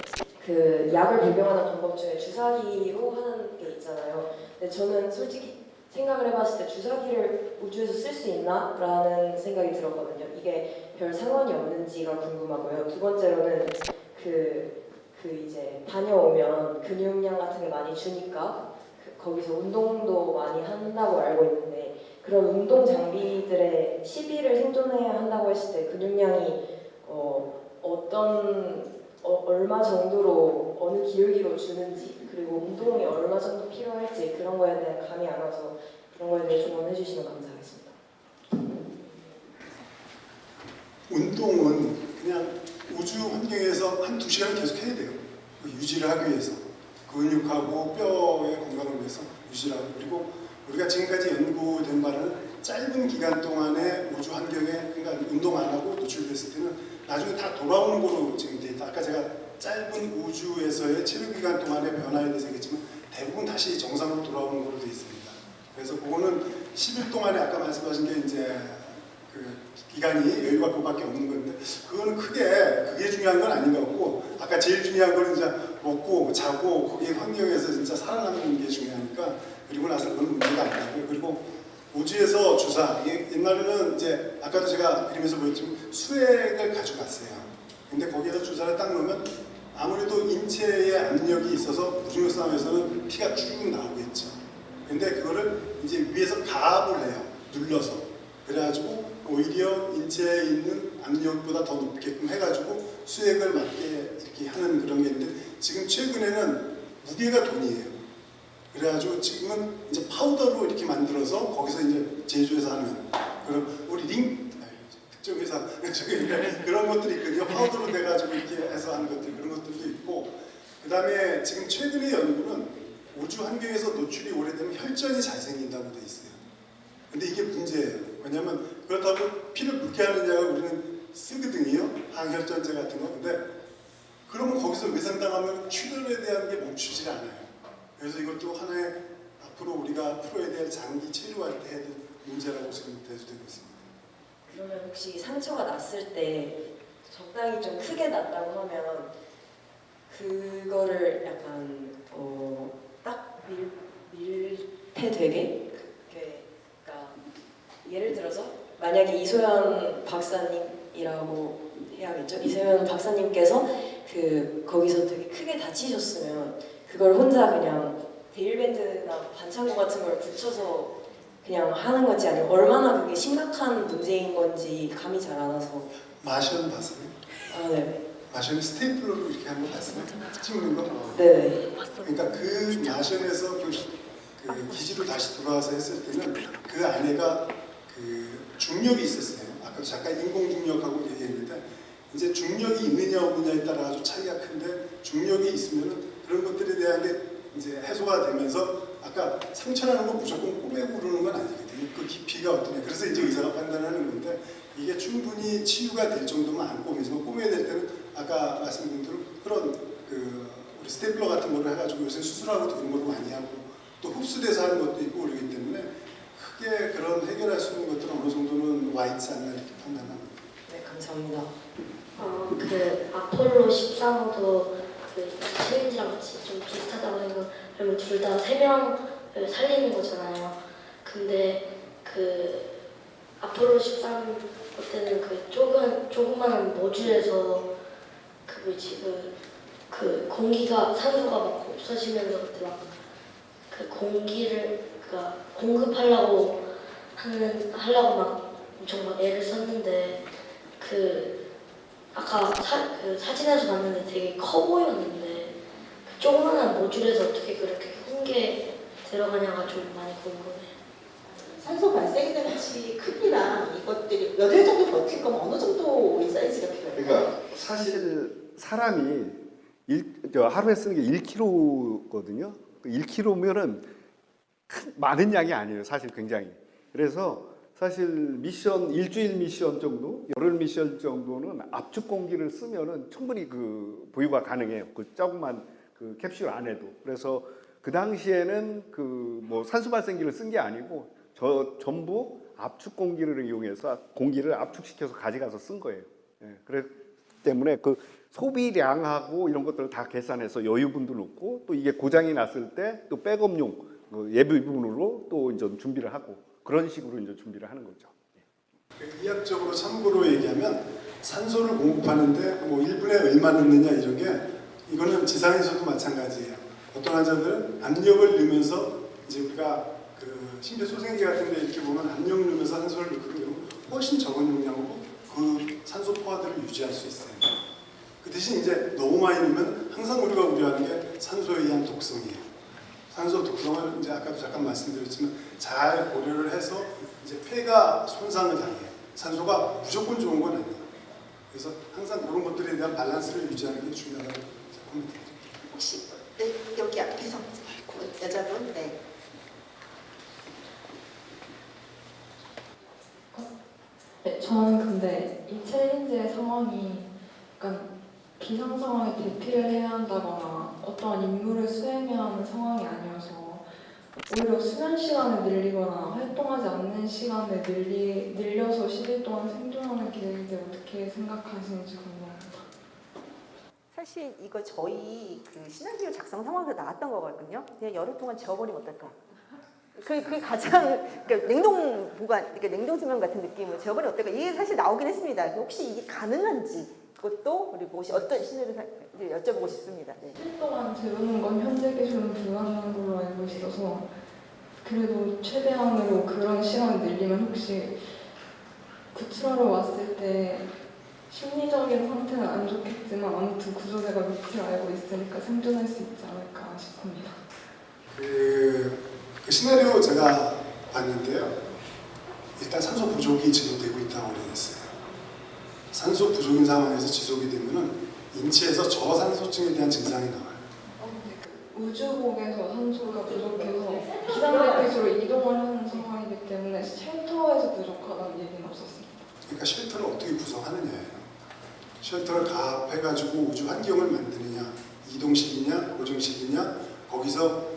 그 약을 복용하는 방법 중에 주사기로 하는 게 있잖아요. 근데 저는 솔직히 생각을 해봤을 때 주사기를 우주에서 쓸 수 있나? 라는 생각이 들었거든요. 이게 별 상관이 없는지가 궁금하고요. 두 번째로는 그 이제 다녀오면 근육량 같은 게 많이 주니까 거기서 운동도 많이 한다고 알고 있는데 그런 운동 장비들의 시비를 생존해야 한다고 했을 때 근육량이 얼마 정도로 어느 기울기로 주는지 그리고 운동이 얼마 정도 필요할지 그런 거에 대한 감이 안 와서 그런 거에 대해 조언해 주시면 감사하겠습니다. 운동은 그냥 우주 환경에서 한 2시간 계속 해야 돼요. 유지를 하기 위해서. 근육하고 뼈의 건강을 위해서 유지를 하고 그리고 우리가 지금까지 연구된 바는 짧은 기간 동안에 우주 환경에 그러니까 운동 안 하고 노출됐을 때는 나중에 다 돌아오는 거로 지금 돼 있다. 아까 제가 짧은 우주에서의 체류 기간 동안의 변화에 대해서 얘기했지만 대부분 다시 정상으로 돌아오는 거로 돼 있습니다. 그래서 그거는 10일 동안에 아까 말씀하신 게 이제 그 기간이 여유가 그밖에 없는 건데 그거는 그게 중요한 건 아닌 것 같고 아까 제일 중요한 거는 이제 먹고 자고 거기에 환경에서 진짜 살아남는 게 중요하니까 그리고 나서 그건 문제가 아니고요. 그리고 우주에서 주사 옛날에는 이제 아까도 제가 그림에서 보였지만 수액을 가져갔어요. 근데 거기에서 주사를 딱 넣으면 아무래도 인체에 압력이 있어서 무중력 상황에서는 피가 쭉 나오겠죠. 근데 그거를 이제 위에서 가압을 해요. 눌러서. 그래가지고 오히려 인체에 있는 압력보다 더 높게끔 해가지고 수액을 맞게 이렇게 하는 그런 게 있는데 지금 최근에는 무게가 돈이에요. 그래가지고 지금은 이제 파우더로 이렇게 만들어서 거기서 이제 제조해서 하는 그런 우리 특정 회사 그런 것들이 있거든요. 파우더로 돼가지고 이렇게 해서 하는 것들 그런 것들도 있고 그 다음에 지금 최근의 연구는 우주 환경에서 노출이 오래되면 혈전이 잘 생긴다고 돼 있어요. 근데 이게 문제예요. 왜냐면 그렇다고 피를 묽게 하는 약을 우리는 쓰거든요. 항혈전제 같은 거. 근데 그러면 거기서 외상당하면 출혈에 대한 게 멈추질 않아요. 그래서 이것도 하나의 앞으로 우리가 프로에 대한 장기 치료할 때 해야 될 문제라고 지금 대두되고 있습니다. 그러면 혹시 상처가 났을 때 적당히 좀 크게 났다고 하면 그거를 약간 딱 밀폐되게 그러니까 예를 들어서 만약에 이소연 박사님이라고 해야겠죠. 이소연 박사님께서 거기서 되게 크게 다치셨으면 그걸 혼자 그냥 데일밴드나 반창고 같은 걸 붙여서 그냥 하는 건지 아니면 얼마나 그게 심각한 문제인 건지 감이 잘 안 와서. 마션 봤어요? 아, 네. 마션이 스테이플러로 이렇게 한 거 봤어요? 찍는 거? 네. 그러니까 그 마션에서 그 기지로 다시 돌아와서 했을 때는 그 안에가 그 중력이 있었어요. 아까도 잠깐 인공 중력하고 얘기했는데 이제 중력이 있느냐 없느냐에 따라 아주 차이가 큰데 중력이 있으면은 그런 것들에 대한 게 이제 해소가 되면서 아까 상처라는 건 무조건 꼬매고 그러는 건 아니거든요. 그 깊이가 어떠냐. 그래서 이제 의사가 판단하는 건데 이게 충분히 치유가 될 정도면 안 꿰매지만 꿰매야 될 때는 아까 말씀드린 대로 그런 우리 스테이플러 같은 거를 해가지고 요새 수술하고 그런 것도 많이 하고 또 흡수돼서 하는 것도 있고 그러기 때문에 크게 그런 해결할 수 있는 것들은 어느 정도는 와 있지 않나 이렇게 판단합니다. 네, 감사합니다. 그 아폴로 13호도 그 챌린지랑 같이 좀 비슷하다고 생각하면 둘 다 3명을 살리는 거잖아요. 근데 그 아폴로 13호 때는 그 조그만한 모듈에서 그 뭐지 그 공기가 산소가 막 없어지면서 그때 막 그 공기를 그니까 공급하려고 하려고 막 엄청 막 애를 썼는데 그 아까 그 사진에서 봤는데 되게 커 보였는데 그 조그만한 모듈에서 어떻게 그렇게 큰 게 들어가냐가 좀 많이 궁금해요. 산소 발생에 대한 크기랑 이것들이 몇 일 정도 버틸 거면 어느 정도의 사이즈가 필요해요? 그러니까 사실 사람이 하루에 쓰는 게 1kg거든요. 1kg면은 많은 양이 아니에요. 사실 굉장히. 그래서 사실 미션 일주일 미션 정도, 열흘 미션 정도는 압축 공기를 쓰면은 충분히 그 보유가 가능해요. 그 조그만 그 캡슐 안에도. 그래서 그 당시에는 그 뭐 산소 발생기를 쓴 게 아니고 전부 압축 공기를 이용해서 공기를 압축시켜서 가져가서 쓴 거예요. 예, 그렇기 때문에 그 소비량하고 이런 것들을 다 계산해서 여유분도 넣고 또 이게 고장이 났을 때 또 백업용 예비분으로 또 이제 준비를 하고 그런 식으로 이제 준비를 하는 거죠. 의학적으로 참고로 얘기하면 산소를 공급하는데 뭐 1분에 얼마 넣느냐 이런 게 이거는 지상에서도 마찬가지예요. 어떤 환자들은 압력을 넣으면서 이제 우리가 그 심폐소생기 같은 데 이렇게 보면 압력을 넣으면서 산소를 넣고 그러면 훨씬 적은 용량으로 그 산소 포화들을 유지할 수 있어요. 그 대신 이제 너무 많이 넣으면 항상 우리가 우려하는 게 산소에 의한 독성이에요. 산소 독성을 이제 아까도 잠깐 말씀드렸지만 잘 고려를 해서 이제 폐가 손상을 당해요. 산소가 무조건 좋은 건 아니에요. 그래서 항상 그런 것들에 대한 밸런스를 유지하는 게 중요하다고 생각합니다. 혹시 여기 앞에서 여자분 네. 네, 저는 근데 이 챌린지의 상황이 약간 비상 상황에 대피를 해야 한다거나 어떠한 임무를 수행해야 하는 상황이 아니어서 오히려 수면 시간을 늘리거나 활동하지 않는 시간을 늘려서 10일 동안 생존하는 계획인데 어떻게 생각하시는지 궁금합니다. 사실 이거 저희 그 시나리오 작성 상황에서 나왔던 거거든요. 그냥 열흘 동안 지워버리면 어떨까? 그 가장 그러니까 냉동 보관, 그러니까 냉동 수면 같은 느낌으로 지워버리면 어떨까? 이게 사실 나오긴 했습니다. 혹시 이게 가능한지 그것도 그리고 혹시 어떤 시나리오 여쭤보고 싶습니다. 네. 10일 동안 재우는 건 현재 기준은 불가능한 걸로 알고 있어서 그래도 최대한으로 그런 시간을 늘리면 혹시 구출하러 왔을 때 심리적인 상태는 안 좋겠지만 아무튼 구조대가 위치를 알고 있으니까 생존할 수 있지 않을까 싶습니다. 그 시나리오 제가 봤는데요. 일단 산소 부족이 지금 되고 있다고 그랬어요. 산소 부족인 상황에서 지속이 되면은 인체에서 저산소증에 대한 증상이 나와요. 우주복에서 산소가 부족해서 비상대피소로 이동을 하는 상황이기 때문에 쉘터에서 부족하다는 얘기는 없었습니다. 그러니까 쉘터를 어떻게 구성하느냐예요. 쉘터를 가압해가지고 우주 환경을 만드느냐, 이동식이냐, 고정식이냐, 거기서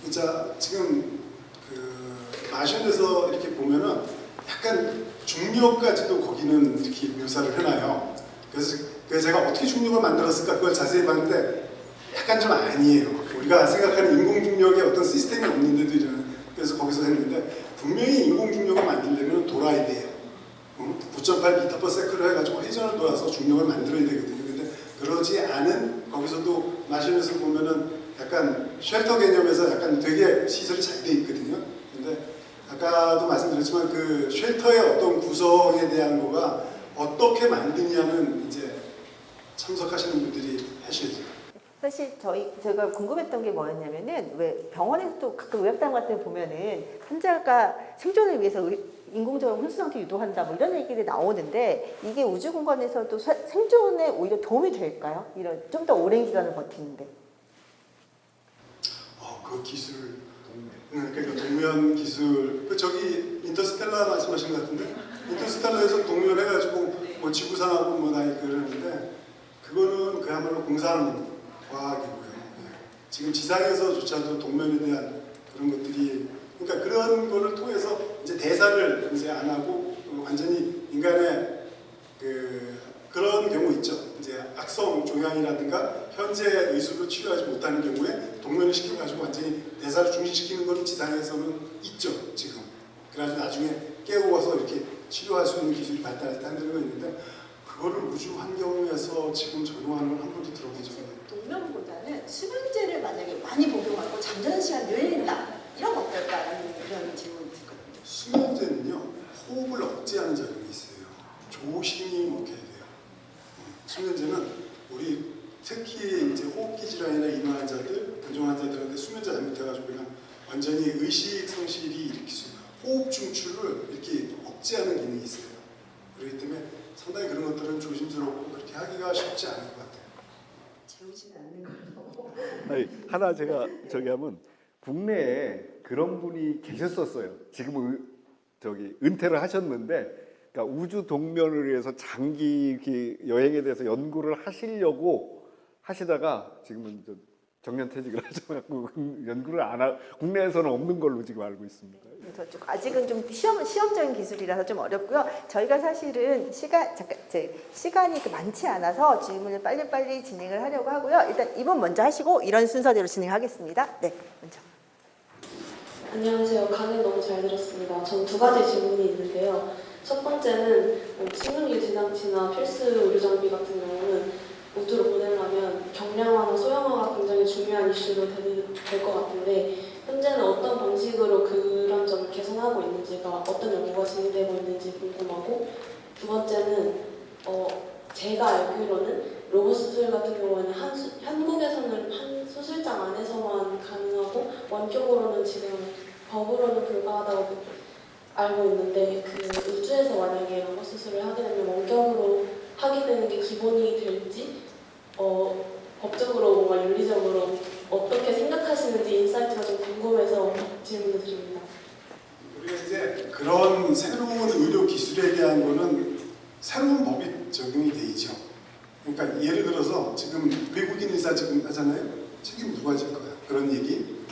진짜 지금 그 마션에서 이렇게 보면은 약간 중력까지도 거기는 이렇게 묘사를 해놔요. 그래서 제가 어떻게 중력을 만들었을까 그걸 자세히 봤는데 약간 좀 아니에요. 우리가 생각하는 인공중력의 어떤 시스템이 없는데도 이런 그래서 거기서 했는데 분명히 인공중력을 만들려면 돌아야 돼요. 9.8m/s를 해가지고 회전을 돌아서 중력을 만들어야 되거든요. 근데 그러지 않은 거기서도 마션에서 보면은 약간 쉘터 개념에서 약간 되게 시설이 잘 돼 있거든요. 근데 아까도 말씀드렸지만 그 쉘터의 어떤 구성에 대한 거가 어떻게 만드냐는 이제 참석하시는 분들이 하셔야죠. 사실 제가 궁금했던 게 뭐였냐면은 왜 병원에서도 가끔 의학당 같은 데 보면은 환자가 생존을 위해서 인공적으로 혼수 상태 유도한다 뭐 이런 얘기들이 나오는데 이게 우주 공간에서도 생존에 오히려 도움이 될까요? 이런 좀 더 오랜 기간을 버티는데. 그 기술 그러니까 동면 기술, 저기 인터스텔라 말씀하신 것 같은데 인터스텔라에서 동면 해가지고 뭐 지구상하고 뭐 나이 그러는데 그거는 그야말로 공상 과학이고요. 지금 지상에서조차도 동면에 대한 그런 것들이 그러니까 그런 거를 통해서 이제 대사를 이제 안 하고 완전히 인간의 그런 경우 있죠. 이제 악성 종양이라든가 현재 의술로 치료하지 못하는 경우에 동면을 시켜가지고 완전히 대사를 중지시키는 건 지상에서는 있죠 지금. 그래가지고 나중에 깨우고서 이렇게 치료할 수 있는 기술이 발달했다는 거 있는데 그거를 우주 환경에서 지금 적용하는 건 한 번도 들어보지 않아요. 동면보다는 수면제를 만약에 많이 복용하고 잠자는 시간 늘린다 이런 거 어떨까라는 이런 질문이 있거든요. 수면제는요 호흡을 억제하는 작용이 있어요. 조심히 먹혀야 돼요. 수면제는 우리 특히 이제 호흡기 질환이나 이런 환자들, 변종 환자들한테 수면제 잘못해가지고 그냥 완전히 의식 상실이 일으킬 수 있어요. 호흡 중추를 이렇게 억제하는 기능이 있어요. 그렇기 때문에 상당히 그런 것들은 조심스럽고 그렇게 하기가 쉽지 않을 것 같아요. 재우지는 않는 거고. 아니, 하나 제가 저기 하면 국내에 그런 분이 계셨었어요. 지금은 저기 은퇴를 하셨는데, 그러니까 우주 동면을 위해서 장기 이렇게 여행에 대해서 연구를 하시려고 하시다가 지금은 정년퇴직을 하셔갖고 연구를 안 하, 국내에서는 없는 걸로 지금 알고 있습니다. 그래서 좀 아직은 좀 시험적인 기술이라서 좀 어렵고요. 저희가 사실은 시간이 많지 않아서 질문을 빨리빨리 진행을 하려고 하고요. 일단 이분 먼저 하시고 이런 순서대로 진행하겠습니다. 네, 먼저. 안녕하세요. 강연 너무 잘 들었습니다. 전 두 가지 질문이 있는데요. 첫 번째는 식물 유지 장치나 필수 의료 장비 같은 경우는 우주로 보내려면 경량화나 소형화가 굉장히 중요한 이슈로 될 것 같은데 현재는 어떤 방식으로 그런 점을 개선하고 있는지가 어떤 연구가 진행되고 있는지 궁금하고 두 번째는 제가 알기로는 로봇 수술 같은 경우에는 한국에서는 한 수술장 안에서만 가능하고 원격으로는 지금 법으로는 불가하다고 알고 있는데 그 우주에서 만약에 로봇 수술을 하게 되면 원격으로 하게 되는 게 기본이 될지 법적으로 뭔가 윤리적으로 어떻게 생각하시는지 인사이트가 좀 궁금해서 질문을 드립니다. 우리가 이제 그런 새로운 의료 기술에 대한 거는 새로운 법이 적용이 돼 있죠. 그러니까 예를 들어서 지금 외국인 의사 지금 하잖아요. 책임 누가 질 거야? 그런 얘기.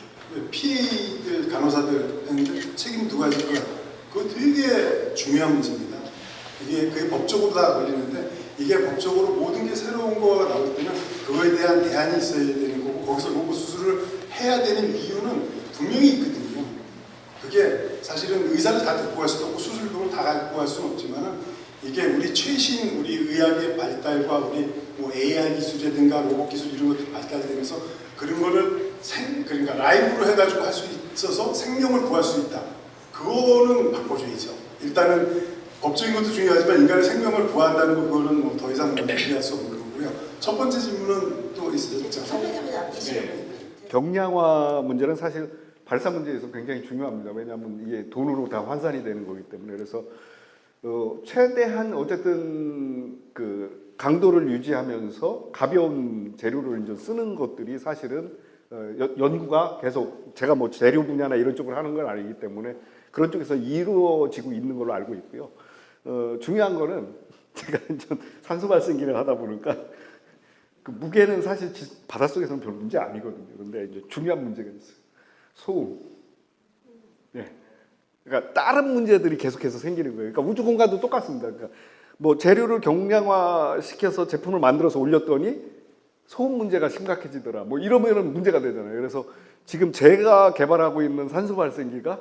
PA들 간호사들 했는데 책임 누가 질 거야? 그거 되게 중요한 문제입니다. 그게 법적으로 다 걸리는데 이게 법적으로 모든 게 새로운 거가 나올 때는 그거에 대한 대안이 있어야 되는 거고 거기서 로봇 수술을 해야 되는 이유는 분명히 있거든요. 그게 사실은 의사를 다 데리고 갈 수도 없고 수술비를 다 갖고 갈 수는 없지만은 이게 우리 최신 우리 의학의 발달과 우리 뭐 AI 기술이라든가 로봇 기술 이런 것들이 발달되면서 그런 거를 그러니까 라이브로 해가지고 할 수 있어서 생명을 구할 수 있다. 그거는 바꿔줘야죠. 일단은 법적인 것도 중요하지만 인간의 생명을 구한다는 거 그거는 뭐 더 이상 얘기할 수 없는 거고요. 첫 번째 질문은 또 있으셨죠? 경량화 문제는 사실 발사 문제에서 굉장히 중요합니다. 왜냐하면 이게 돈으로 다 환산이 되는 거기 때문에 그래서 최대한 어쨌든 그 강도를 유지하면서 가벼운 재료를 이제 쓰는 것들이 사실은 연구가 계속 제가 뭐 재료 분야나 이런 쪽을 하는 건 아니기 때문에 그런 쪽에서 이루어지고 있는 걸로 알고 있고요. 중요한 거는 제가 이제 산소 발생기를 하다 보니까 그 무게는 사실 바닷속에서는 별 문제 아니거든요. 그런데 이제 중요한 문제가 있어요. 소음. 네. 그러니까 다른 문제들이 계속해서 생기는 거예요. 그러니까 우주 공간도 똑같습니다. 그러니까 뭐 재료를 경량화 시켜서 제품을 만들어서 올렸더니 소음 문제가 심각해지더라. 뭐 이러면은 문제가 되잖아요. 그래서 지금 제가 개발하고 있는 산소 발생기가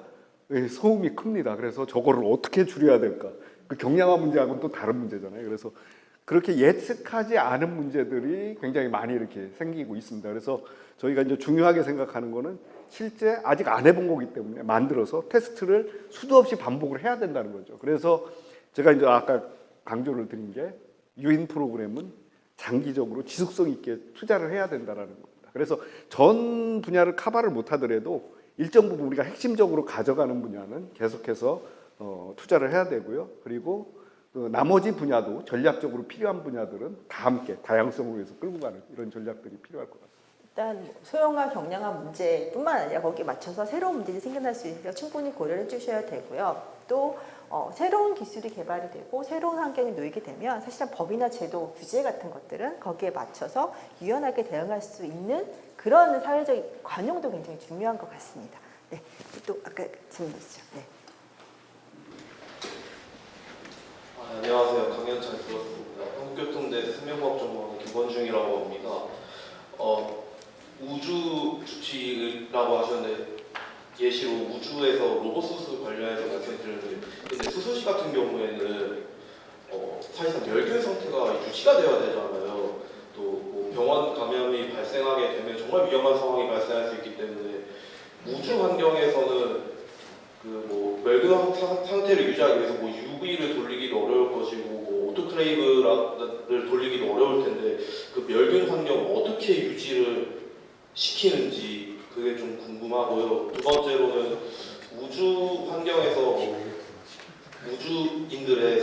소음이 큽니다. 그래서 저거를 어떻게 줄여야 될까? 그 경량화 문제하고는 또 다른 문제잖아요. 그래서 그렇게 예측하지 않은 문제들이 굉장히 많이 이렇게 생기고 있습니다. 그래서 저희가 이제 중요하게 생각하는 거는 실제 아직 안 해본 거기 때문에 만들어서 테스트를 수도 없이 반복을 해야 된다는 거죠. 그래서 제가 이제 아까 강조를 드린 게 유인 프로그램은 장기적으로 지속성 있게 투자를 해야 된다라는 겁니다. 그래서 전 분야를 커버를 못 하더라도 일정 부분 우리가 핵심적으로 가져가는 분야는 계속해서 투자를 해야 되고요. 그리고 나머지 분야도 전략적으로 필요한 분야들은 다 함께 다양성을 위해서 끌고 가는 이런 전략들이 필요할 것 같습니다. 일단 소형화 경량화 문제뿐만 아니라 거기에 맞춰서 새로운 문제들이 생겨날 수 있으니까 충분히 고려를 해주셔야 되고요. 또 새로운 기술이 개발이 되고 새로운 환경에 놓이게 되면 사실은 법이나 제도, 규제 같은 것들은 거기에 맞춰서 유연하게 대응할 수 있는 그런 사회적 관용도 굉장히 중요한 것 같습니다. 네, 또 아까 질문 있죠. 네. 안녕하세요. 강연 잘 들었습니다. 한국교통대 생명과학전공학과 김건중이라고 합니다. 우주 주치라고 하셨는데 예시로 우주에서 로봇 수술 관련해서 말씀드렸는데 근데 수술실 같은 경우에는 사실상 멸균 상태가 유지가 되어야 되잖아요. 또 뭐 병원 감염이 발생하게 되면 정말 위험한 상황이 발생할 수 있기 때문에 우주 환경에서는 그 뭐 멸균 상태를 유지하기 위해서 뭐 UV를 돌리기도 어려울 것이고 뭐 오토클레이브를 돌리기도 어려울 텐데 그 멸균 환경을 어떻게 유지를 시키는지 그게 좀 궁금하고요. 두 번째로는 우주 환경에서 우주인들의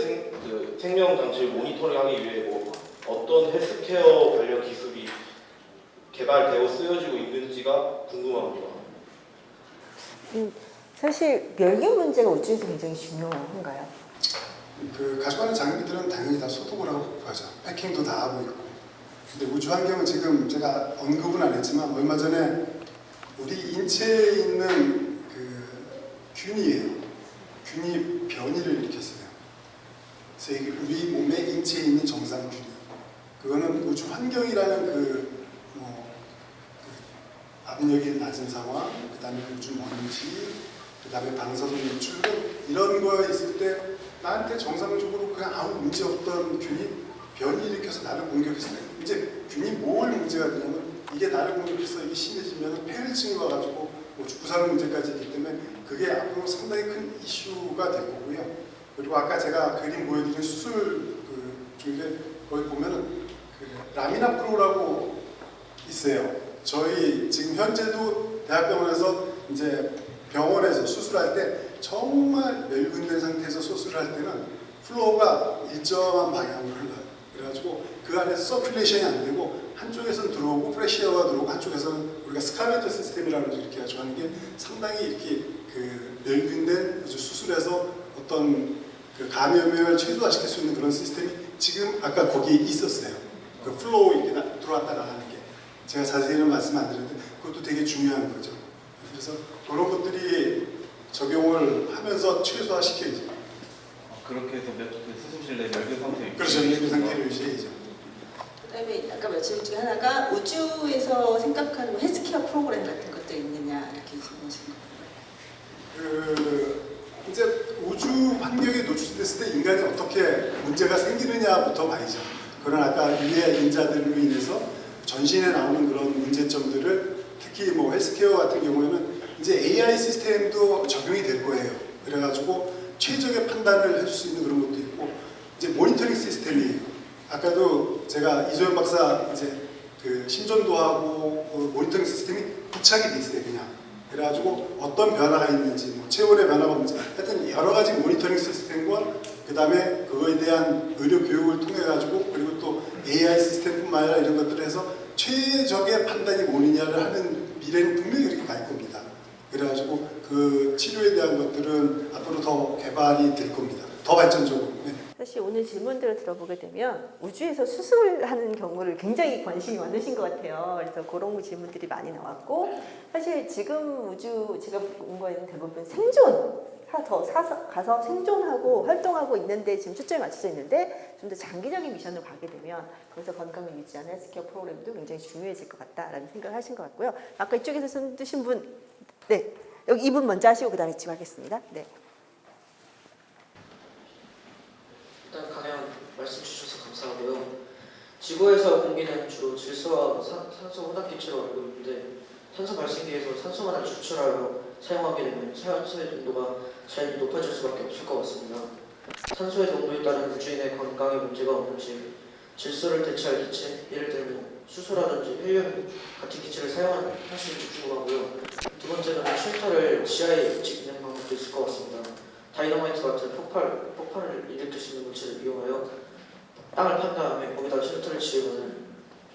생명 장치를 모니터링하기 위해 뭐 어떤 헬스케어 관련 기술이 개발되고 쓰여지고 있는지가 궁금합니다. 사실 멸균 문제가 우주에서 굉장히 중요한가요? 그 가져가는 장비들은 당연히 다 소독을 하고 가죠. 패킹도 다 하고 있고. 근데 우주 환경은 지금 제가 언급은 안 했지만 얼마 전에 우리 인체에 있는 그 균이에요. 균이 변이를 일으켰어요. 그래서 이게 우리 몸의 인체에 있는 정상균이. 그거는 우주 환경이라는 그 압력이 낮은 상황, 그 다음에 우주 먼지, 그 다음에 방사선 노출 이런 거에 있을 때 나한테 정상적으로 그냥 아무 문제 없던 균이 변이 일으켜서 나를 공격했을 때 이제 균이 뭘 문제가 되냐면 이게 나를 공격해서 이게 심해지면 폐혈증이 와가지고 뭐 죽고 사는 문제까지 있기 때문에 그게 앞으로 상당히 큰 이슈가 될 거고요. 그리고 아까 제가 그림 보여드린 수술 중에 거기 보면은 그 라미나 프로라고 있어요. 저희 지금 현재도 대학병원에서 이제 병원에서 수술할 때 정말 멸균된 상태에서 수술할 때는 플로우가 일정한 방향으로 흘러요. 그래가지고 그 안에서 서큘레이션이 안 되고 한쪽에서는 들어오고 프레시어가 들어오고 한쪽에서는 우리가 스카베터 시스템이라고 이렇게 가지고 하는 게 상당히 이렇게 그 멸균된 수술에서 어떤 그 감염을 최소화시킬 수 있는 그런 시스템이 지금 아까 거기에 있었어요. 그 플로우 이렇게 들어왔다 나가는 게 제가 자세히는 말씀 안 드렸는데 그것도 되게 중요한 거죠. 그래서 그런 것들이 적용을 하면서 최소화시켜야죠. 그렇게 해서 수술실 내 멸균 상태 그렇죠. 멸균 상태를 유지해야죠. 그다음에 아까 말씀 중에 하나가 우주에서 생각하는 뭐 헬스케어 프로그램 같은 것도 있느냐 이렇게 질문하신 거예요. 이제 우주 환경에 노출됐을 때 인간이 어떻게 문제가 생기느냐부터 말이죠. 그런 아까 유해 인자들로 인해서 전신에 나오는 그런 문제점들을 특히 뭐 헬스케어 같은 경우에는 이제 AI 시스템도 적용이 될 거예요. 그래가지고 최적의 판단을 해줄 수 있는 그런 것도 있고 이제 모니터링 시스템이 아까도 제가 이소영 박사 이제 그 심전도하고 그 모니터링 시스템이 부착이 돼 있어요. 그냥 그래가지고 어떤 변화가 있는지 뭐 체온의 변화가 있는지 하여튼 여러 가지 모니터링 시스템과 그 다음에 그거에 대한 의료 교육을 통해 가지고 그리고 또 AI 시스템뿐만 아니라 이런 것들을 해서 최적의 판단이 뭐냐를 하는 미래는 분명히 그렇게 갈 겁니다. 그래가지고 그 치료에 대한 것들은 앞으로 더 개발이 될 겁니다. 더 발전적으로. 네. 사실 오늘 질문들을 들어보게 되면 우주에서 수술하는 경우를 굉장히 관심이 많으신 것 같아요. 그래서 그런 질문들이 많이 나왔고 사실 지금 우주 제가 본 거에는 대부분 생존 더 가서 생존하고 활동하고 있는데 지금 초점이 맞춰져 있는데 좀 더 장기적인 미션을 가게 되면 거기서 건강을 유지하는 헬스케어 프로그램도 굉장히 중요해질 것 같다라는 생각을 하신 것 같고요. 아까 이쪽에서 손 드신 분, 네 여기 이분 먼저 하시고 그다음에 지금 하겠습니다. 네. 일단 강연 말씀 주셔서 감사하고요. 지구에서 공기는 주로 질소와 산소 혼합 기체로 알고 있는데 산소 발생기에서 산소만을 추출하여 사용하게 되면 산소의 농도가 자연히 높아질 수밖에 없을 것 같습니다. 산소의 농도에 따른 우주인의 건강에 문제가 없는지 질소를 대체할 기체, 예를 들면 수소라든지 헬륨 같은 기체를 사용하실지 궁금하고요. 두 번째는 쉼터를 지하에 짓는 방법도 있을 것 같습니다. 다이너마이트 같은 폭발을 일으킬 수 있는 물질을 이용하여 땅을 판 다음에 거기다 쉘터를 지으면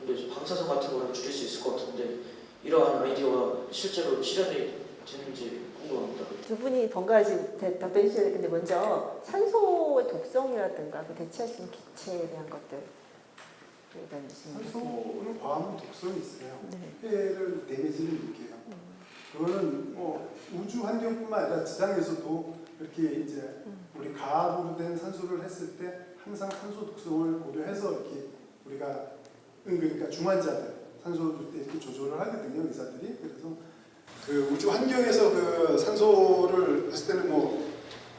좀 더 방사선 같은 거를 줄일 수 있을 것 같은데 이러한 아이디어가 실제로 실현이 되는지 궁금합니다. 두 분이 번갈아지 답변 주셔야 되는데 먼저 산소의 독성이라든가 그 대체할 수 있는 기체에 대한 것들 이런 산소는 과한 독성이 있어요. 네. 해를 데미지를 느껴요. 그거는 뭐 우주 환경뿐만 아니라 지상에서도 이렇게 이제 우리 가압으로 된 산소를 했을 때 항상 산소 독성을 고려해서 이렇게 우리가 그러니까 중환자들 산소 줄 때 이렇게 조절을 하거든요, 의사들이. 그래서 그 우주 환경에서 그 산소를 했을 때는 뭐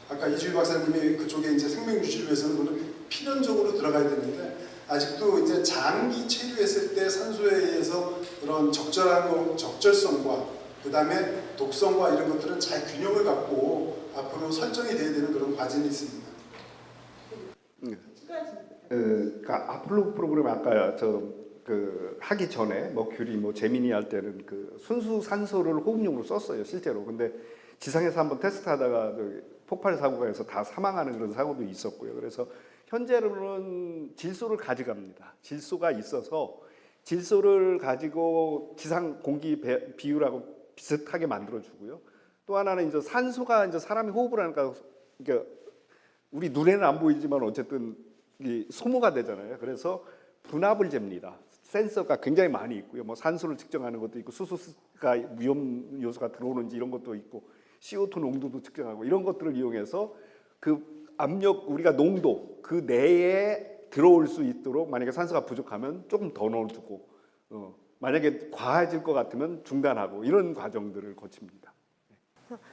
아까 이주희 박사님이 그쪽에 이제 생명 유지를 위해서는 물론 필연적으로 들어가야 되는데 아직도 이제 장기 체류했을 때 산소에 의해서 그런 적절성과 그 다음에 독성과 이런 것들은 잘 균형을 갖고 앞으로 설정이 돼야 되는 그런 과제는 있습니다. 그러니까 아폴로 프로그램 아까 하기 전에 머큐리 제미니 할 때는 그 순수 산소를 호흡용으로 썼어요 실제로. 근데 지상에서 한번 테스트하다가 폭발 사고가 해서 다 사망하는 그런 사고도 있었고요. 그래서 현재로는 질소를 가져갑니다. 질소가 있어서 질소를 가지고 지상 공기 비율하고 비슷하게 만들어주고요. 또 하나는 이제 산소가 이제 사람이 호흡을 하니까 그러니까 우리 눈에는 안 보이지만 어쨌든 소모가 되잖아요. 그래서 분압을 잽니다. 센서가 굉장히 많이 있고요. 뭐 산소를 측정하는 것도 있고 수소가 위험 요소가 들어오는지 이런 것도 있고 CO2 농도도 측정하고 이런 것들을 이용해서 그 압력 우리가 농도 그 내에 들어올 수 있도록 만약에 산소가 부족하면 조금 더 넣어두고 만약에 과해질 것 같으면 중단하고 이런 과정들을 거칩니다.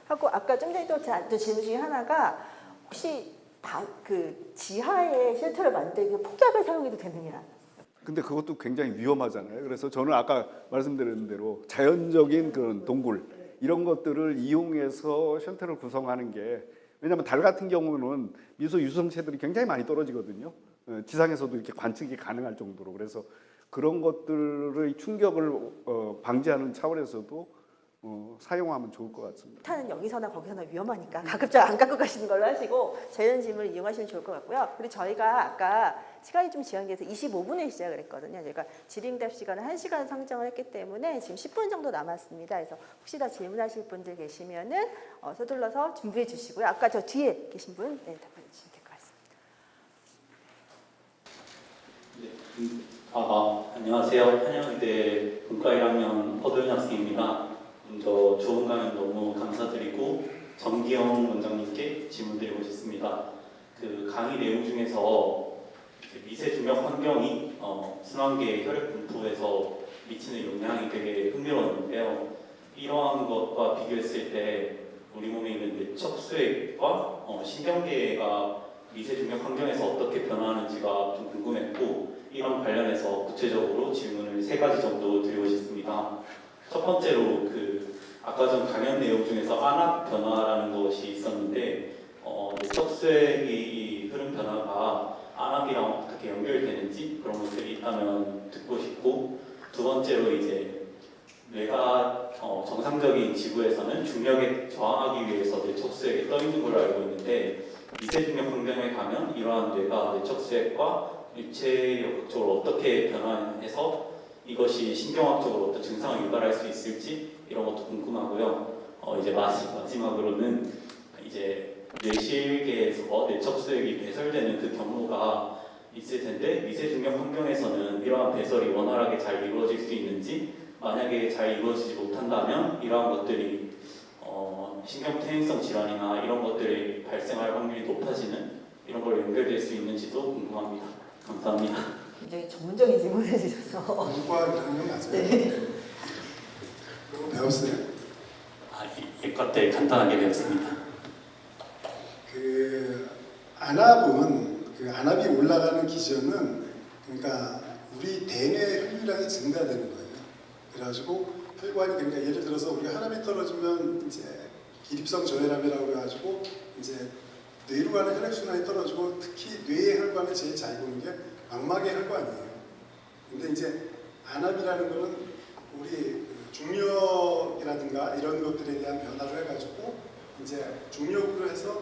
하고 아까 좀 전에 또 질문 중에 하나가 혹시 그 지하에 쉘터를 만들기 폭약을 사용해도 되느냐? 근데 그것도 굉장히 위험하잖아요. 그래서 저는 아까 말씀드린 대로 자연적인 그런 동굴 이런 것들을 이용해서 쉘터를 구성하는 게 왜냐하면 달 같은 경우는 미소 유성체들이 굉장히 많이 떨어지거든요. 지상에서도 이렇게 관측이 가능할 정도로. 그래서 그런 것들의 충격을 방지하는 차원에서도 사용하면 좋을 것 같습니다. 타는 여기서나 거기서나 위험하니까 가급적 안 갖고 가시는 걸로 하시고 자연짐을 이용하시면 좋을 것 같고요. 그리고 저희가 아까 시간이 좀 지연돼서 25분에 시작을 했거든요. 저희가 질의응답 시간을 1시간 설정을 했기 때문에 지금 10분 정도 남았습니다. 그래서 혹시 더 질문하실 분들 계시면은 서둘러서 준비해 주시고요. 아까 저 뒤에 계신 분 답변해 주시면 될 것 같습니다. 안녕하세요. 한양대 문과 1학년 허도현 학생입니다. 먼저 좋은 강연 너무 감사드리고 정기영 원장님께 질문드리고 싶습니다. 그 강의 내용 중에서 미세 중력 환경이 순환계 혈액 분포에서 미치는 영향이 되게 흥미로웠는데요. 이러한 것과 비교했을 때 우리 몸에 있는 내적 수액과 신경계가 미세 중력 환경에서 어떻게 변화하는지가 좀 궁금했고 이런 관련해서 구체적으로 질문을 3가지 정도 드리고 싶습니다. 첫 번째로 아까 전 강연 내용 중에서 안압 변화라는 것이 있었는데 내적 수액의 흐름 변화가 안압이랑 어떻게 연결되는지 그런 것들이 있다면 듣고 싶고 두 번째로 이제 뇌가 정상적인 지구에서는 중력에 저항하기 위해서 내적 수액에 떠 있는 걸로 알고 있는데 미세 중력 환경에 가면 이러한 뇌가 내적 수액과 육체적으로 어떻게 변화해서 이것이 신경학적으로 어떤 증상을 유발할 수 있을지 이런 것도 궁금하고요. 이제 마지막으로는 이제 뇌실계에서 내적 수액이 배설되는 그 경로가 있을 텐데 미세 중력 환경에서는 이러한 배설이 원활하게 잘 이루어질 수 있는지 만약에 잘 이루어지지 못한다면 이러한 것들이 신경퇴행성 질환이나 이런 것들이 발생할 확률이 높아지는 이런 걸 연결될 수 있는지도 궁금합니다. 감사합니다. 굉장히 전문적인 질문을 해주셔서 문과 1학년 맞아요? 네. 그거 배웠어요? 예과 때 간단하게 배웠습니다. 그 안압은 안압이 올라가는 기전은 그러니까 우리 대뇌 혈류량이 증가되는 거예요. 그래가지고 혈관이 그러니까 예를 들어서 우리가 혈압이 떨어지면 이제 기립성 저혈압이라고 해가지고 이제 뇌로 가는 혈액 순환이 떨어지고 특히 뇌의 혈관을 제일 잘 보는 게 망막의 혈관이에요. 근데 이제 안압이라는 거는 우리 중력이라든가 이런 것들에 대한 변화를 해가지고 이제 중력으로 해서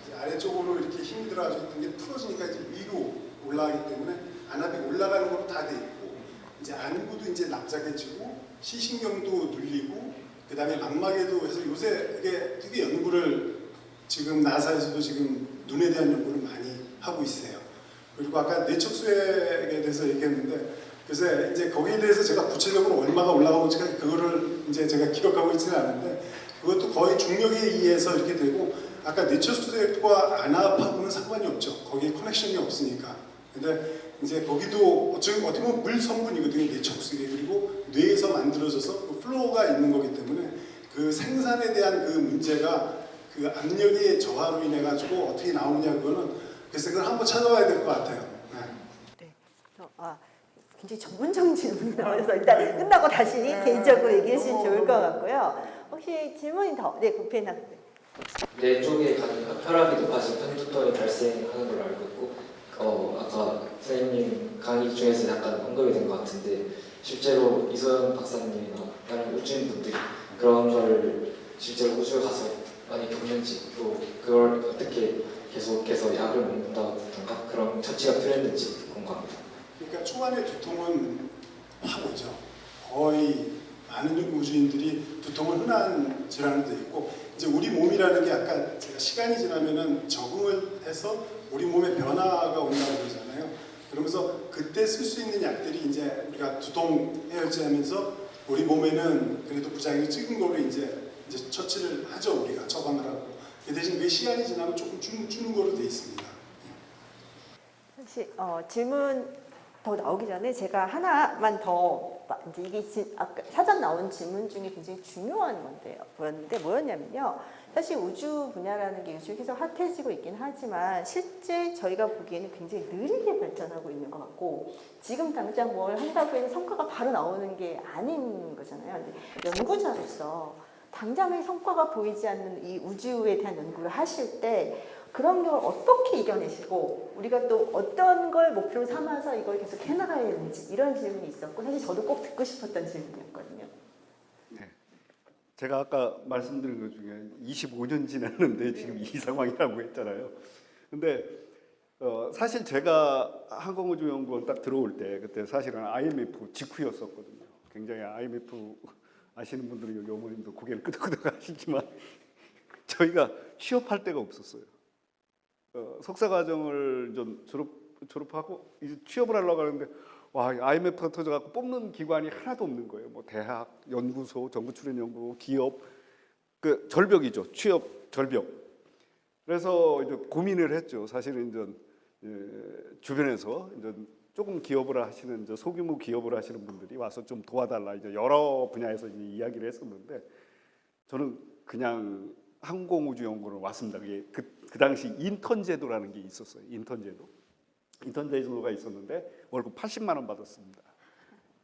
이제 아래쪽으로 이렇게 힘이 들어가지고 있던 게 풀어지니까 이제 위로 올라가기 때문에 안압이 올라가는 걸로 다 돼 있고 이제 안구도 이제 납작해지고 시신경도 눌리고 그다음에 망막에도 해서 요새 이게 되게 연구를 지금 나사에서도 지금 눈에 대한 연구를 많이 하고 있어요. 그리고 아까 뇌척수액에 대해서 얘기했는데 그래서 이제 거기에 대해서 제가 구체적으로 얼마가 올라가고 그거를 이제 제가 기억하고 있지는 않은데 그것도 거의 중력에 의해서 이렇게 되고 아까 뇌척수액과 안압하고는 상관이 없죠. 거기에 커넥션이 없으니까. 근데 이제 거기도 어떻게 보면 물 성분이거든요. 뇌척수액이 그리고 뇌에서 만들어져서 그 플로우가 있는 거기 때문에 그 생산에 대한 그 문제가 그 압력의 저하로 인해 가지고 어떻게 나오느냐 그거는 그래서 그걸 한번 찾아봐야 될 것 같아요. 네. 굉장히 전문적인 질문이 나와서 일단 끝나고 다시 개인적으로 얘기해 주시면 좋을 것 같고요. 혹시 질문이 더? 네, 구피나. 뇌 쪽에 가니까 혈압이 높아진 편두통이 발생하는 걸로 알고 있고 아까 선생님 강의 중에서 약간 언급이 된 것 같은데 실제로 이소연 박사님이나 다른 우주인분들이 그런 걸 실제로 우주에 가서 많이 겪는지 또 그걸 어떻게 계속해서 약을 먹는다든가 그런 처치가 필요했는지 궁금합니다. 그러니까 초반에 두통은 확 오죠. 거의 많은 우주인들이 두통은 흔한 질환도 있고 이제 우리 몸이라는 게 아까 제가 시간이 지나면은 적응을 해서 우리 몸에 변화가 온다고 그러잖아요. 그러면서 그때 쓸 수 있는 약들이 이제 우리가 두통 해열제하면서 우리 몸에는 그래도 부작용이 적은 거로 이제 처치를 하죠. 우리가 처방을 하고. 그 대신 그 시간이 지나면 조금 주는 거로 돼 있습니다. 혹시 질문 더 나오기 전에 제가 하나만 더 이제 이게 아까 사전 나온 질문 중에 굉장히 중요한 건데요. 뭐였냐면요. 사실 우주 분야라는 게 요즘 계속 핫해지고 있긴 하지만 실제 저희가 보기에는 굉장히 느리게 발전하고 있는 것 같고 지금 당장 뭘 한다고 해서 성과가 바로 나오는 게 아닌 거잖아요. 근데 연구자로서 당장의 성과가 보이지 않는 이 우주에 대한 연구를 하실 때 그런 걸 어떻게 이겨내시고 우리가 또 어떤 걸 목표로 삼아서 이걸 계속 해나가야 되는지 이런 질문이 있었고 사실 저도 꼭 듣고 싶었던 질문이었거든요. 네. 제가 아까 말씀드린 것 중에 25년 지났는데 지금 이 상황이라고 했잖아요. 근데 사실 제가 항공우주연구원 딱 들어올 때 그때 사실은 IMF 직후였었거든요. 굉장히 IMF 아시는 분들은 여기 어머님도 고개를 끄덕끄덕 하시지만 저희가 취업할 데가 없었어요. 석사 과정을 좀 졸업하고 이제 취업을 하려고 하는데 와 IMF가 터져갖고 뽑는 기관이 하나도 없는 거예요. 뭐 대학, 연구소, 정부 출연 연구, 기업 그 절벽이죠. 취업 절벽. 그래서 이제 고민을 했죠. 사실은 이제 주변에서 이제 조금 기업을 하시는 이제 소규모 기업을 하시는 분들이 와서 좀 도와달라 이제 여러 분야에서 이제 이야기를 했었는데 저는 그냥 항공우주연구원을 왔습니다. 그게 그 당시 인턴 제도라는 게 있었어요. 인턴 제도가 있었는데 월급 80만 원 받았습니다.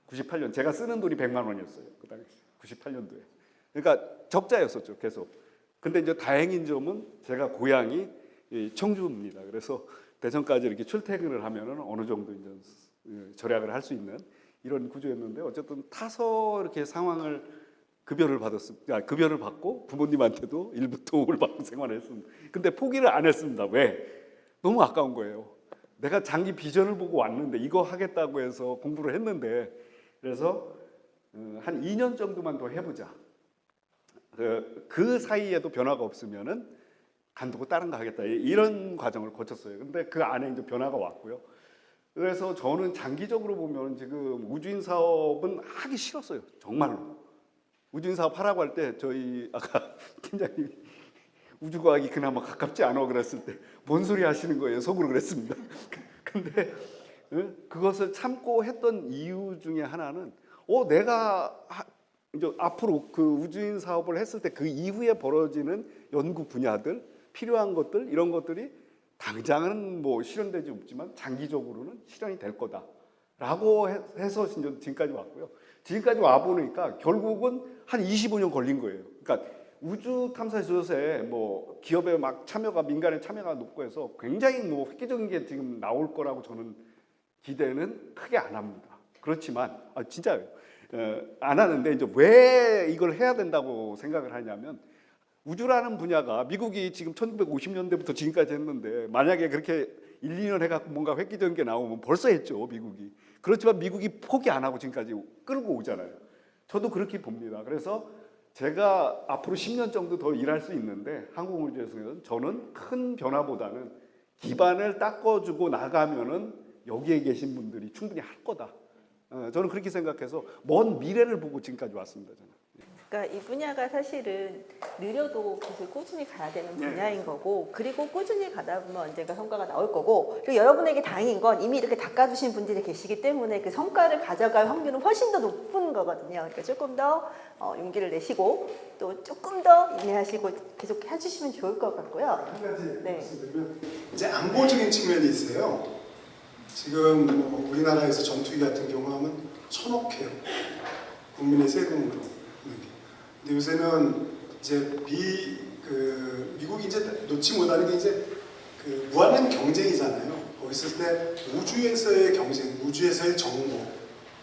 98년 제가 쓰는 돈이 100만 원이었어요. 그 당시 98년도에. 그러니까 적자였었죠. 계속. 근데 이제 다행인 점은 제가 고향이 청주입니다. 그래서 대전까지 이렇게 출퇴근을 하면은 어느 정도 이제 절약을 할 수 있는 이런 구조였는데 어쨌든 타서 이렇게 상황을 급여를 받고 부모님한테도 일부 도움을 받고 생활했습니다. 근데 포기를 안 했습니다. 왜? 너무 아까운 거예요. 내가 장기 비전을 보고 왔는데 이거 하겠다고 해서 공부를 했는데 그래서 한 2년 정도만 더 해보자. 그 사이에도 변화가 없으면은 간두고 다른 거 하겠다. 이런 과정을 거쳤어요. 근데 그 안에 이제 변화가 왔고요. 그래서 저는 장기적으로 보면 지금 우주인 사업은 하기 싫었어요. 정말로. 우주인 사업 하라고 할 때 저희 아까 팀장님이 우주과학이 그나마 가깝지 않아 그랬을 때 뭔 소리 하시는 거예요? 속으로 그랬습니다. 근데 그것을 참고 했던 이유 중에 하나는 내가 이제 앞으로 그 우주인 사업을 했을 때 그 이후에 벌어지는 연구 분야들 필요한 것들 이런 것들이 당장은 뭐 실현되지 없지만 장기적으로는 실현이 될 거다라고 해서 지금까지 왔고요. 지금까지 와 보니까 결국은 한 25년 걸린 거예요. 그러니까 우주 탐사 조사에 뭐 기업의 막 참여가 민간의 참여가 높고 해서 굉장히 뭐 획기적인 게 지금 나올 거라고 저는 기대는 크게 안 합니다. 그렇지만 진짜요. 안 하는데 이제 왜 이걸 해야 된다고 생각을 하냐면 우주라는 분야가 미국이 지금 1950년대부터 지금까지 했는데 만약에 그렇게 1, 2년 해갖고 뭔가 획기적인 게 나오면 벌써 했죠, 미국이. 그렇지만 미국이 포기 안 하고 지금까지 끌고 오잖아요. 저도 그렇게 봅니다. 그래서 제가 앞으로 10년 정도 더 일할 수 있는데 항공우주에서는 저는 큰 변화보다는 기반을 닦아주고 나가면은 여기에 계신 분들이 충분히 할 거다. 저는 그렇게 생각해서 먼 미래를 보고 지금까지 왔습니다. 저는. 그러니까 이 분야가 사실은 느려도 계속 꾸준히 가야 되는 분야인 거고, 그리고 꾸준히 가다 보면 언젠가 성과가 나올 거고, 그리고 여러분에게 다행인 건 이미 이렇게 닦아주신 분들이 계시기 때문에 그 성과를 가져갈 확률은 훨씬 더 높은 거거든요. 그러니까 조금 더 용기를 내시고 또 조금 더 인내하시고 계속 해주시면 좋을 것 같고요. 한 가지 네. 말씀드리면 이제 안보적인 측면이 있어요. 지금 뭐 우리나라에서 전투기 같은 경우 하면 1,000억 해요. 국민의 세금으로. 근데 요새는 이제 미국이 이제 놓지 못하는 게 이제 그 무한한 경쟁이잖아요. 거기 있을 때 우주에서의 경쟁, 우주에서의 정보,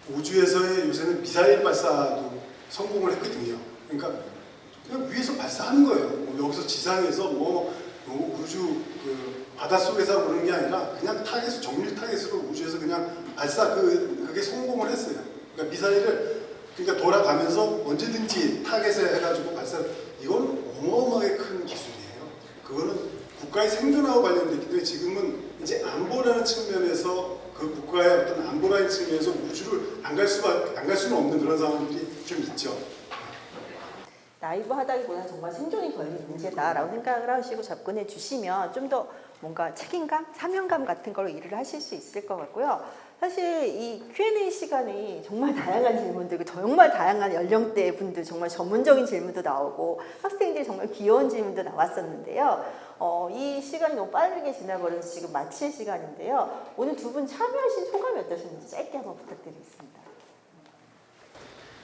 우주에서의 요새는 미사일 발사도 성공을 했거든요. 그러니까 그냥 위에서 발사하는 거예요. 뭐 여기서 지상에서 뭐 우주 그 바닷속에서 그런 게 아니라 그냥 타겟으로, 정밀 타겟으로 우주에서 그냥 발사 그게 성공을 했어요. 그러니까 미사일을 그러니까 돌아가면서 언제든지 타겟에 해가지고 발사, 이건 어마어마하게 큰 기술이에요. 그거는 국가의 생존하고 관련되기 때문에 지금은 이제 안보라는 측면에서 그 국가의 어떤 안보라는 측면에서 우주를 안 갈 수는 없는 그런 상황들이 좀 있죠. 나이브하다기보다는 정말 생존이 걸린 문제다라고 생각을 하시고 접근해 주시면 좀 더 뭔가 책임감, 사명감 같은 걸로 일을 하실 수 있을 것 같고요. 사실 이 Q&A 시간이 정말 다양한 질문들, 정말 다양한 연령대 분들, 정말 전문적인 질문도 나오고 학생들이 정말 귀여운 질문도 나왔었는데요. 이 시간이 너무 빠르게 지나버려서 지금 마칠 시간인데요. 오늘 두 분 참여하신 소감이 어떠셨는지 짧게 한번 부탁드리겠습니다.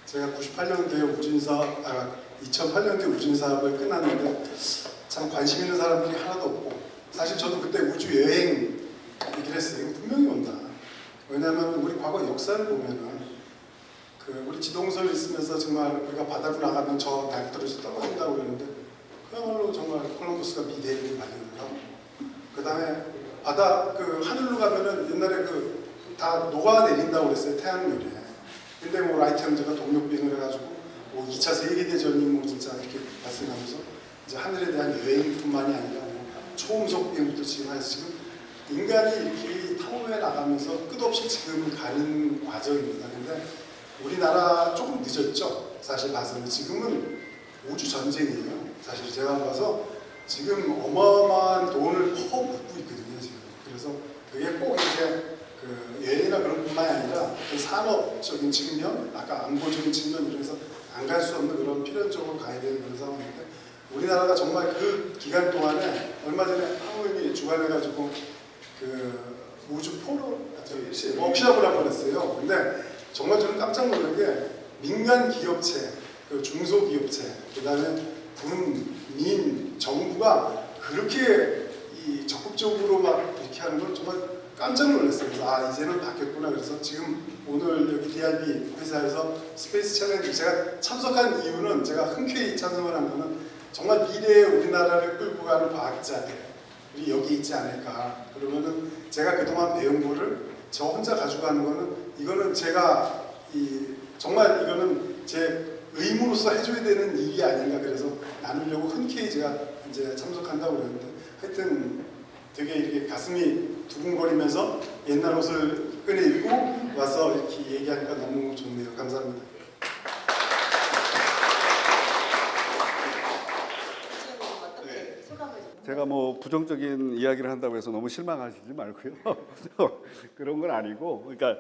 제가 2008년도에 우주인사업을 끝났는데 참 관심 있는 사람들이 하나도 없고, 사실 저도 그때 우주 여행 얘기를 했어요. 이거 분명히 온다. 왜냐하면 우리 과거 역사를 보면은 그 우리 지동설 있으면서 정말 우리가 바다로 나가면 저 달떨어져 떨어진다고 그러는데 그야말로 정말 콜럼버스가 미대를 발견을 하고, 그 다음에 바다 그 하늘로 가면은 옛날에 그 다 녹아내린다고 그랬어요, 태양열에. 근데 뭐 라이트 형제가 동력비행을 해가지고 뭐 2차 세계대전이 뭐 진짜 이렇게 발생하면서 이제 하늘에 대한 여행뿐만이 아니라 뭐 초음속 비행부터 지금 인간이 이렇게 탐험해 나가면서 끝없이 지금 가는 과정입니다. 근데 우리나라 조금 늦었죠. 사실 봐서는 지금은 우주 전쟁이에요. 사실 제가 봐서 지금 어마어마한 돈을 퍼 붓고 있거든요. 지금. 그래서 그게 꼭 이제 그 여행이나 그런 뿐만이 아니라 그 산업적인 측면, 아까 안보적인 측면, 그래서 안 갈 수 없는 그런 필연적으로 가야 되는 그런 상황인데, 우리나라가 정말 그 기간 동안에 얼마 전에 한국인이 주관해가지고 그 우주 포로 워크숍을 한번 했어요. 근데 정말 저는 깜짝 놀란 게 민간 기업체, 그 중소기업체, 그다음에 군, 민, 정부가 그렇게 이 적극적으로 막 이렇게 하는 건 정말 깜짝 놀랐어요. 그래서 이제는 바뀌었구나. 그래서 지금 오늘 여기 DRB 회사에서 스페이스 챌린지 제가 참석한 이유는, 제가 흔쾌히 찬성을 한 거는 정말 미래의 우리나라를 끌고 가는 과학자들 이 여기 있지 않을까. 그러면은 제가 그동안 배운 거를 저 혼자 가지고 가는 거는, 이거는 제가 정말 이거는 제 의무로서 해줘야 되는 일이 아닌가. 그래서 나누려고 흔쾌히 제가 이제 참석한다고 그랬는데, 하여튼 되게 이렇게 가슴이 두근거리면서 옛날 옷을 꺼내 입고 와서 이렇게 얘기하니까 너무 좋네요. 감사합니다. 제가 뭐 부정적인 이야기를 한다고 해서 너무 실망하시지 말고요. 그런 건 아니고, 그러니까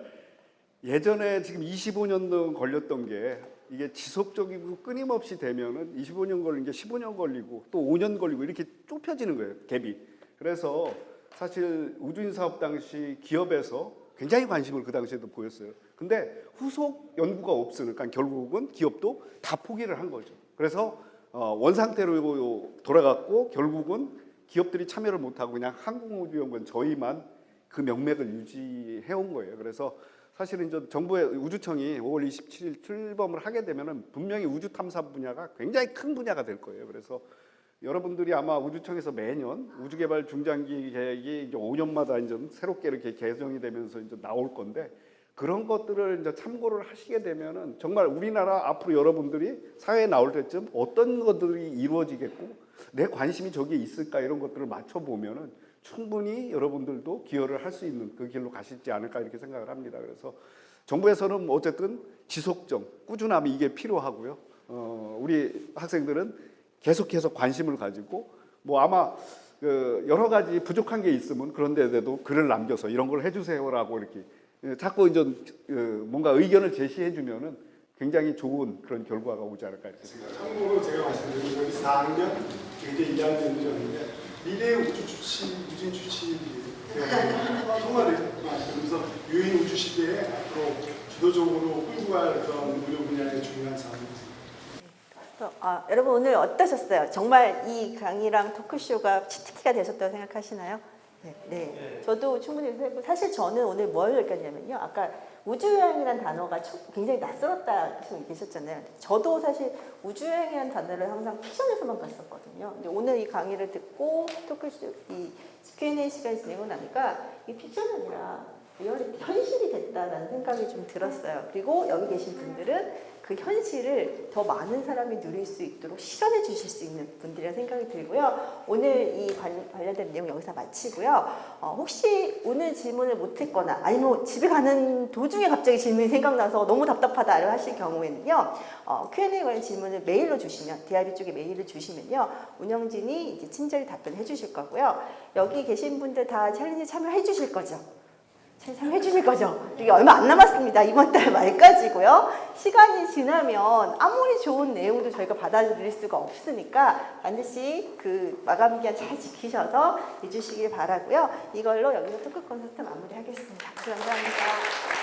예전에 지금 25년 걸렸던 게 이게 지속적이고 끊임없이 되면은 25년 걸린 게 15년 걸리고 또 5년 걸리고 이렇게 좁혀지는 거예요, 갭이. 그래서 사실 우주인 사업 당시 기업에서 굉장히 관심을 그 당시에도 보였어요. 근데 후속 연구가 없으니까 결국은 기업도 다 포기를 한 거죠. 그래서 원상태로 돌아갔고, 결국은 기업들이 참여를 못하고 그냥 항공우주연구원 저희만 그 명맥을 유지해온 거예요. 그래서 사실은 이제 정부의 우주청이 5월 27일 출범을 하게 되면은 분명히 우주 탐사 분야가 굉장히 큰 분야가 될 거예요. 그래서 여러분들이 아마 우주청에서 매년 우주개발 중장기 계획이 이제 5년마다 이제 새롭게 이렇게 개정이 되면서 이제 나올 건데 그런 것들을 이제 참고를 하시게 되면은 정말 우리나라 앞으로 여러분들이 사회에 나올 때쯤 어떤 것들이 이루어지겠고 내 관심이 저기에 있을까 이런 것들을 맞춰 보면은 충분히 여러분들도 기여를 할 수 있는 그 길로 가시지 않을까 이렇게 생각을 합니다. 그래서 정부에서는 어쨌든 지속적, 꾸준함이 이게 필요하고요. 우리 학생들은 계속해서 관심을 가지고 뭐 아마 그 여러 가지 부족한 게 있으면 그런 데에도 글을 남겨서 이런 걸 해주세요라고 이렇게 자꾸 이제 뭔가 의견을 제시해 주면은 굉장히 좋은 그런 결과가 오지 않을까 이렇게 생각합니다. 참고로 제가 말씀드린 여기 4학년, 이제 2학년이었는데 미래 우주 주치, 우진 주치 통화됐구나. 그래서 유인 우주 시대에 앞으로 주도적으로 끌고 갈 그런 의료 분야의 중요한 사항입니다. 여러분 오늘 어떠셨어요? 정말 이 강의랑 토크쇼가 치트키가 되셨다고 생각하시나요? 네. 저도 충분히 생각했고 사실 저는 오늘 뭘 느꼈냐면요. 아까 우주여행이라는 단어가 굉장히 낯설었다 하시는 분 계셨잖아요. 저도 사실 우주여행이라는 단어를 항상 피션에서만 봤었거든요. 근데 오늘 이 강의를 듣고 토크쇼 이 Q&A 시간이 진행하고 나니까 이 피션이 아니라 리얼리티 현실이 됐다라는 생각이 좀 들었어요. 그리고 여기 계신 분들은 그 현실을 더 많은 사람이 누릴 수 있도록 실현해 주실 수 있는 분들이라 생각이 들고요. 오늘 이 관련된 내용 여기서 마치고요. 혹시 오늘 질문을 못했거나 아니면 집에 가는 도중에 갑자기 질문이 생각나서 너무 답답하다를 하실 경우에는요. Q&A 관련 질문을 메일로 주시면 DIB 쪽에 메일을 주시면요. 운영진이 이제 친절히 답변해 주실 거고요. 여기 계신 분들 다 챌린지 참여해 주실 거죠? 참여해 주실 거죠? 이게 얼마 안 남았습니다. 이번 달 말까지고요. 시간이 지나면 아무리 좋은 내용도 저희가 받아들일 수가 없으니까 반드시 그 마감 기한 잘 지키셔서 해주시길 바라고요. 이걸로 여기서 토크 콘서트 마무리하겠습니다. 감사합니다.